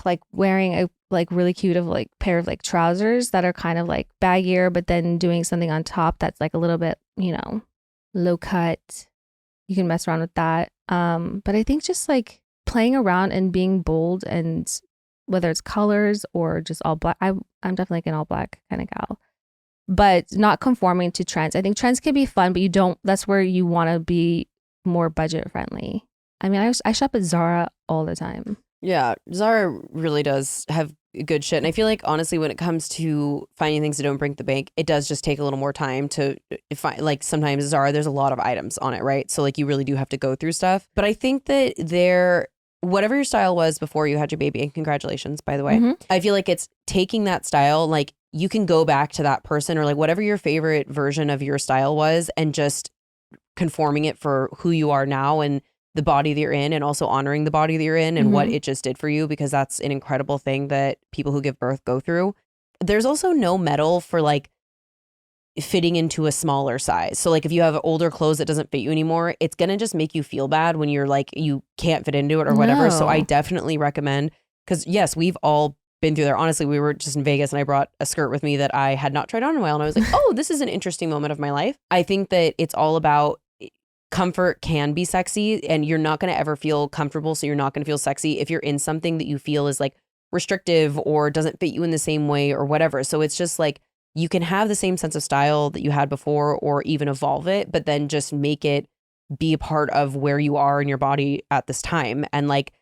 like wearing a like really cute pair of like trousers that are kind of like baggier, but then doing something on top that's like a little bit, you know, low cut. You can mess around with that. But I think just like playing around and being bold and whether it's colors or just all black. I'm definitely like an all black kind of gal, but not conforming to trends. I think trends can be fun, but you don't. That's where you want to be more budget friendly. I mean, I shop at Zara all the time. Yeah, Zara really does have good shit. And I feel like, honestly, when it comes to finding things that don't break the bank, it does just take a little more time to find. Like, sometimes Zara, there's a lot of items on it, right? So, like, you really do have to go through stuff. But I think that whatever your style was before you had your baby, and congratulations, by the way, I feel like it's taking that style, like, you can go back to that person or, like, whatever your favorite version of your style was and just conforming it for who you are now and the body that you're in, and also honoring the body that you're in and what it just did for you, because that's an incredible thing that people who give birth go through. There's also no medal for like fitting into a smaller size. So like if you have older clothes that doesn't fit you anymore, it's going to just make you feel bad when you're like, you can't fit into it or whatever. So I definitely recommend, because yes, we've all been through there. Honestly, we were just in Vegas and I brought a skirt with me that I had not tried on in a while. And I was like, oh, this is an interesting moment of my life. I think that it's all about comfort can be sexy, and you're not going to ever feel comfortable. So you're not going to feel sexy if you're in something that you feel is like restrictive or doesn't fit you in the same way or whatever. So it's just like, you can have the same sense of style that you had before or even evolve it, but then just make it be a part of where you are in your body at this time. And like,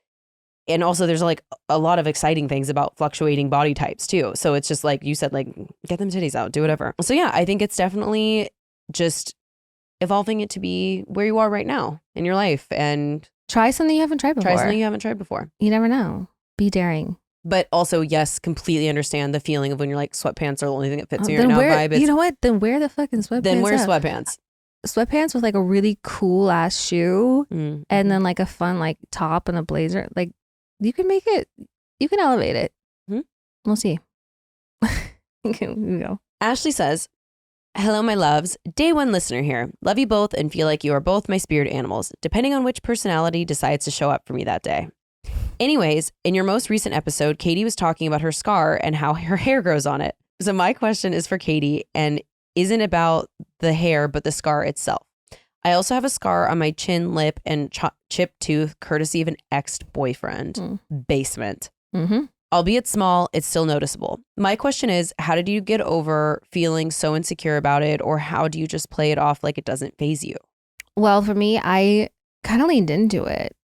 and also there's like a lot of exciting things about fluctuating body types too. So it's just like you said, like, get them titties out, do whatever. So yeah, I think it's definitely just evolving it to be where you are right now in your life, and try something you haven't tried before. You never know. Be daring. But also, yes, completely understand the feeling of when you're like, sweatpants are the only thing that fits you right now vibe. You know what? Then wear the fucking sweatpants. Then wear sweatpants. Sweatpants with like a really cool ass shoe and then like a fun like top and a blazer. Like you can make it, you can elevate it. We'll see. Here we go. Ashley says, hello, my loves. Day one listener here. Love you both and feel like you are both my spirit animals, depending on which personality decides to show up for me that day. Anyways, in your most recent episode, Katie was talking about her scar and how her hair grows on it. So my question is for Katie and isn't about the hair, but the scar itself. I also have a scar on my chin, lip, and chipped tooth, courtesy of an ex-boyfriend. Basement. Albeit small, it's still noticeable. My question is, how did you get over feeling so insecure about it, or how do you just play it off like it doesn't faze you? Well, for me, I kind of leaned into it.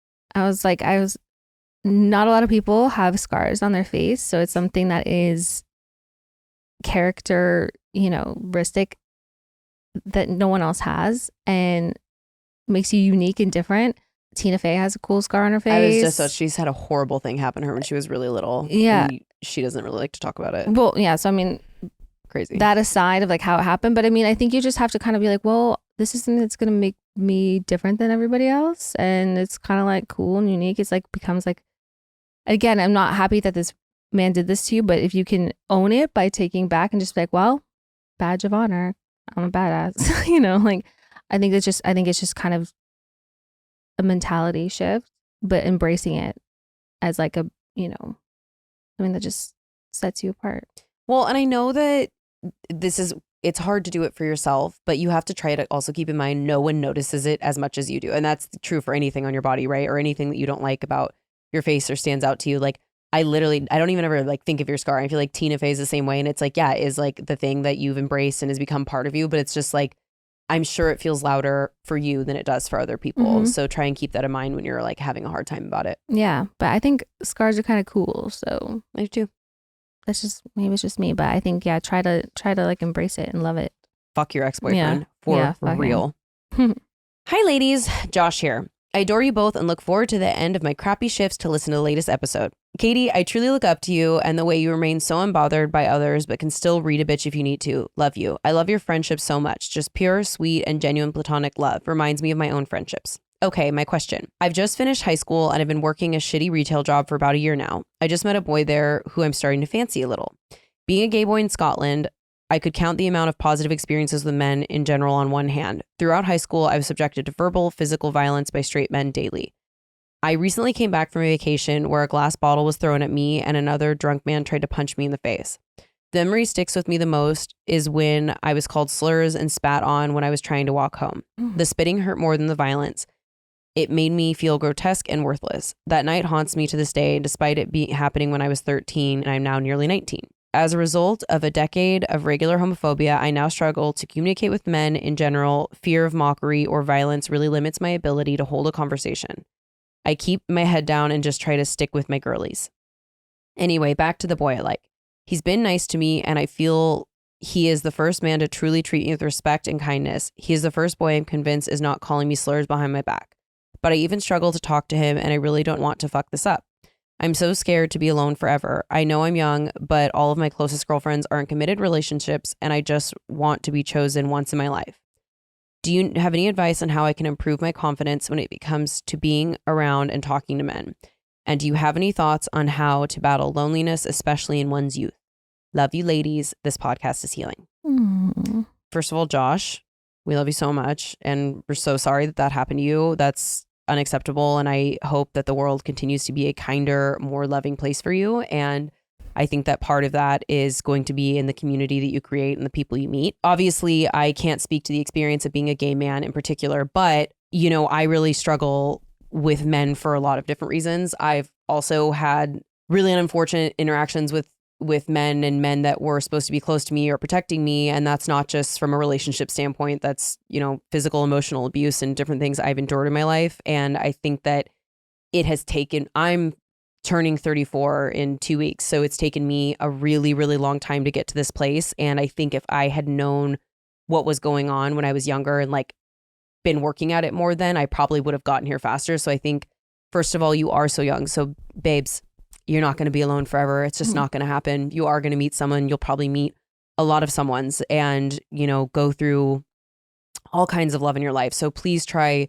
Not a lot of people have scars on their face, so it's something that is characteristic that no one else has and makes you unique and different. Tina Fey has a cool scar on her face. She's had a horrible thing happen to her when she was really little. Yeah. She doesn't really like to talk about it. Well, yeah. So, I mean, crazy. That aside of like how it happened. But I mean, I think you just have to kind of be like, well, this is something that's going to make me different than everybody else. And it's kind of like cool and unique. It's like becomes like, again, I'm not happy that this man did this to you, but if you can own it by taking back and just be like, well, badge of honor, I'm a badass, like I think it's just kind of a mentality shift, but embracing it as like a, that just sets you apart. Well, and I know that it's hard to do it for yourself, but you have to try to also keep in mind no one notices it as much as you do. And that's true for anything on your body, right? Or anything that you don't like about your face or stands out to you. Like I don't even ever like think of your scar. I feel like Tina Fey is the same way. And it's like, yeah, is like the thing that you've embraced and has become part of you. But it's just like, I'm sure it feels louder for you than it does for other people. So try and keep that in mind when you're like having a hard time about it. Yeah. But I think scars are kind of cool. So I do too. Maybe it's just me, but I think, yeah, try to like embrace it and love it. Fuck your ex-boyfriend for real. Hi ladies, Josh here. I adore you both and look forward to the end of my crappy shifts to listen to the latest episode. Katie, I truly look up to you and the way you remain so unbothered by others, but can still read a bitch if you need to. Love you. I love your friendship so much. Just pure, sweet, and genuine platonic love. Reminds me of my own friendships. Okay, my question. I've just finished high school and I've been working a shitty retail job for about a year now. I just met a boy there who I'm starting to fancy a little. Being a gay boy in Scotland, I could count the amount of positive experiences with men in general on one hand. Throughout high school, I was subjected to verbal, physical violence by straight men daily. I recently came back from a vacation where a glass bottle was thrown at me and another drunk man tried to punch me in the face. The memory sticks with me the most is when I was called slurs and spat on when I was trying to walk home. The spitting hurt more than the violence. It made me feel grotesque and worthless. That night haunts me to this day, despite it happening when I was 13 and I'm now nearly 19. As a result of a decade of regular homophobia, I now struggle to communicate with men in general. Fear of mockery or violence really limits my ability to hold a conversation. I keep my head down and just try to stick with my girlies. Anyway, back to the boy I like. He's been nice to me, and I feel he is the first man to truly treat me with respect and kindness. He is the first boy I'm convinced is not calling me slurs behind my back. But I even struggle to talk to him, and I really don't want to fuck this up. I'm so scared to be alone forever. I know I'm young, but all of my closest girlfriends are in committed relationships, and I just want to be chosen once in my life. Do you have any advice on how I can improve my confidence when it comes to being around and talking to men? And do you have any thoughts on how to battle loneliness, especially in one's youth? Love you, ladies. This podcast is healing. Mm. First of all, Josh, we love you so much, and we're so sorry that happened to you. That's unacceptable, and I hope that the world continues to be a kinder, more loving place for you. And I think that part of that is going to be in the community that you create and the people you meet. Obviously, I can't speak to the experience of being a gay man in particular, but you know, I really struggle with men for a lot of different reasons. I've also had really unfortunate interactions with men and men that were supposed to be close to me or protecting me. And that's not just from a relationship standpoint. That's, you know, physical, emotional abuse and different things I've endured in my life. And I think that it has taken, I'm turning 34 in 2 weeks. So it's taken me a really, really long time to get to this place. And I think if I had known what was going on when I was younger and like been working at it more, then I probably would have gotten here faster. So I think, first of all, you are so young. So babes, you're not going to be alone forever. It's just not going to happen. You are going to meet someone. You'll probably meet a lot of someone's and, you know, go through all kinds of love in your life. So please try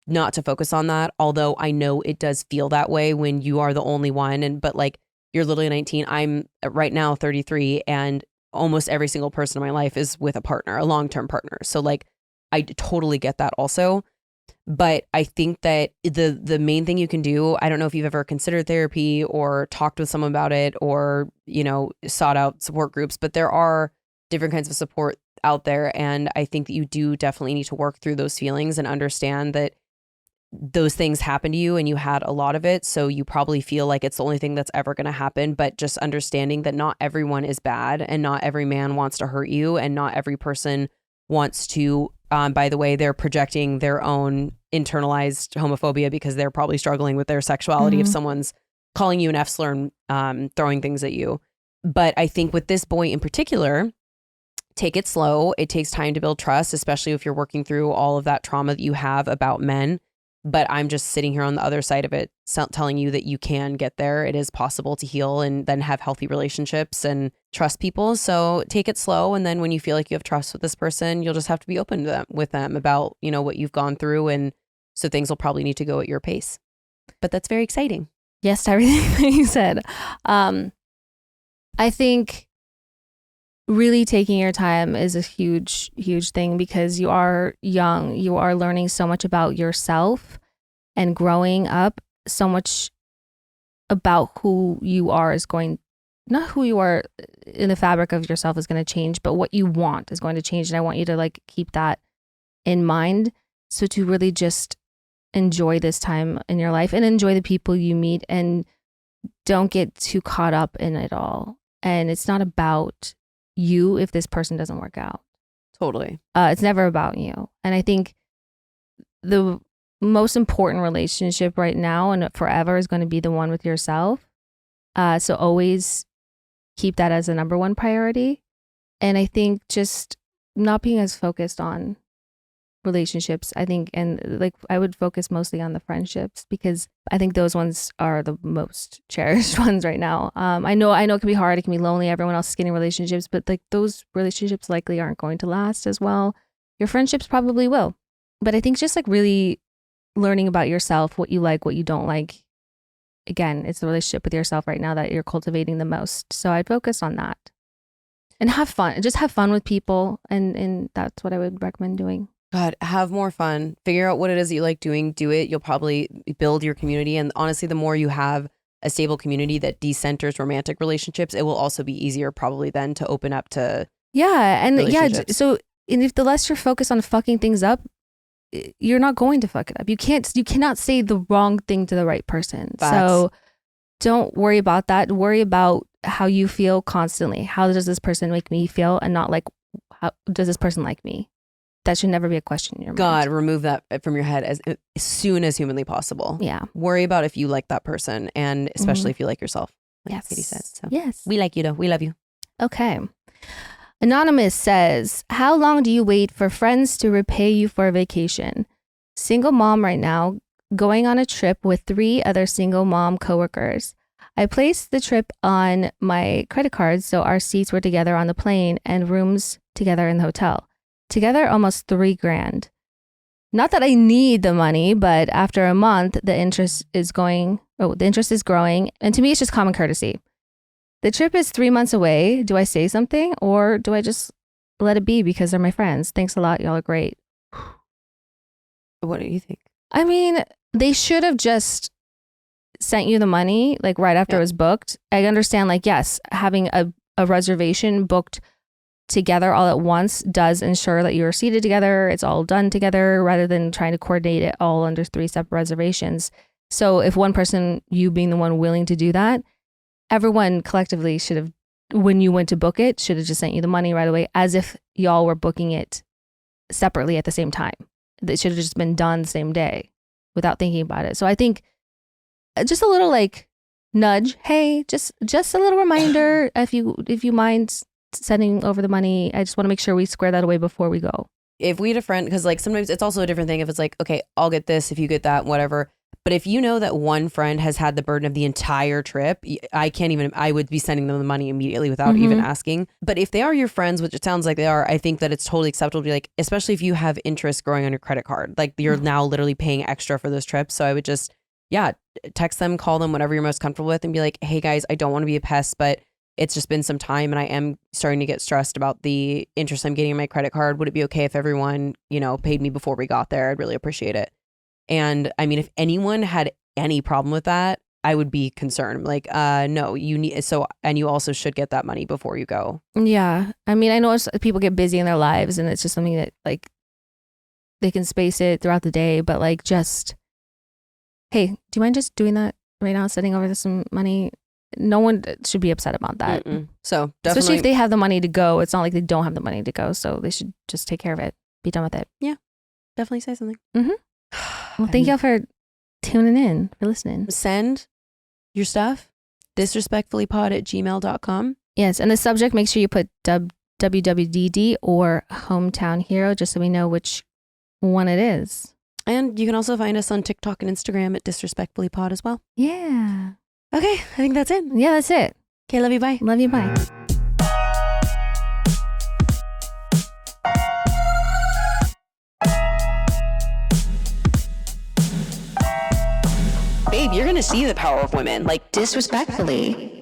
not to focus on that. Although I know it does feel that way when you are the only one. But like, you're literally 19. I'm right now 33, and almost every single person in my life is with a partner, a long-term partner. So like, I totally get that also. But I think that the main thing you can do, I don't know if you've ever considered therapy or talked with someone about it or, you know, sought out support groups, but there are different kinds of support out there. And I think that you do definitely need to work through those feelings and understand that those things happen to you and you had a lot of it. So you probably feel like it's the only thing that's ever going to happen. But just understanding that not everyone is bad and not every man wants to hurt you and not every person wants to, by the way, they're projecting their own internalized homophobia because they're probably struggling with their sexuality if someone's calling you an F slur and throwing things at you. But I think with this boy in particular, take it slow. It takes time to build trust, especially if you're working through all of that trauma that you have about men. But I'm just sitting here on the other side of it, telling you that you can get there. It is possible to heal and then have healthy relationships and trust people. So take it slow. And then when you feel like you have trust with this person, you'll just have to be open to them with them about, you know, what you've gone through. And so things will probably need to go at your pace. But that's very exciting. Yes, to everything that you said. I think really taking your time is a huge, huge thing because you are young. You are learning so much about yourself and growing up. So much about who you are is going, not who you are in the fabric of yourself is going to change, but what you want is going to change. And I want you to like keep that in mind. So to really just enjoy this time in your life and enjoy the people you meet and don't get too caught up in it all. And it's not about you if this person doesn't work out. Totally. It's never about you. And I think the most important relationship right now and forever is going to be the one with yourself. So always keep that as a number one priority. And I think just not being as focused on relationships, I think, and like I would focus mostly on the friendships because I think those ones are the most cherished ones right now. I know it can be hard, it can be lonely, everyone else is getting relationships, but like those relationships likely aren't going to last as well. Your friendships probably will. But I think just like really learning about yourself, what you like, what you don't like. Again, it's the relationship with yourself right now that you're cultivating the most. So I'd focus on that. And have fun. Just have fun with people. And that's what I would recommend doing. God, have more fun. Figure out what it is that you like doing. Do it. You'll probably build your community. And honestly, the more you have a stable community that decenters romantic relationships, it will also be easier probably then to open up to and relationships. So and if the less you're focused on fucking things up, you're not going to fuck it up. You cannot say the wrong thing to the right person. Facts. So don't worry about that. Worry about how you feel constantly. How does this person make me feel, and not like, how does this person like me? That should never be a question in your mind. God, remove that from your head as soon as humanly possible. Yeah. Worry about if you like that person, and especially if you like yourself. Like Yes. Katie said. So Yes. we like you though. We love you. Okay. Anonymous says, how long do you wait for friends to repay you for a vacation? Single mom right now, going on a trip with 3 other single mom coworkers. I placed the trip on my credit card, so our seats were together on the plane and rooms together in the hotel. Together, almost $3,000. Not that I need the money, but after a month, the interest is growing. And to me, it's just common courtesy. The trip is 3 months away. Do I say something, or do I just let it be because they're my friends? Thanks a lot. Y'all are great. What do you think? I mean, they should have just sent you the money like right after it was booked. I understand, like, yes, having a reservation booked together all at once does ensure that you're seated together. It's all done together rather than trying to coordinate it all under 3 separate reservations. So if one person, you being the one willing to do that, everyone collectively should have, when you went to book it, should have just sent you the money right away, as if y'all were booking it separately at the same time. It should have just been done the same day without thinking about it. So I think just a little like nudge. Hey, just a little reminder. If you mind sending over the money, I just want to make sure we square that away before we go. If we had a friend, because like sometimes it's also a different thing if it's like, okay, I'll get this if you get that, whatever. But if you know that one friend has had the burden of the entire trip, I would be sending them the money immediately without even asking. But if they are your friends, which it sounds like they are, I think that it's totally acceptable to be like, especially if you have interest growing on your credit card, like you're now literally paying extra for this trip. So I would just, text them, call them, whatever you're most comfortable with, and be like, hey guys, I don't want to be a pest, but it's just been some time and I am starting to get stressed about the interest I'm getting in my credit card. Would it be okay if everyone, paid me before we got there? I'd really appreciate it. And I mean, if anyone had any problem with that, I would be concerned. Like, no, you need, and you also should get that money before you go. Yeah. I mean, I know people get busy in their lives and it's just something that like they can space it throughout the day, but like just, hey, do you mind just doing that right now? Sending over some money? No one should be upset about that. So definitely, especially if they have the money to go. It's not like they don't have the money to go. So they should just take care of it. Be done with it. Yeah. Definitely say something. Well, thank y'all for tuning in, for listening. Send your stuff, disrespectfullypod@gmail.com. Yes. And the subject, make sure you put WWDD or Heuxmetown Hero, just so we know which one it is. And you can also find us on TikTok and Instagram at disrespectfullypod as well. Yeah. Okay. I think that's it. Yeah, that's it. Okay. Love you. Bye. Love you. Bye. Babe, you're going to see the power of women. Like, Disrespectfully.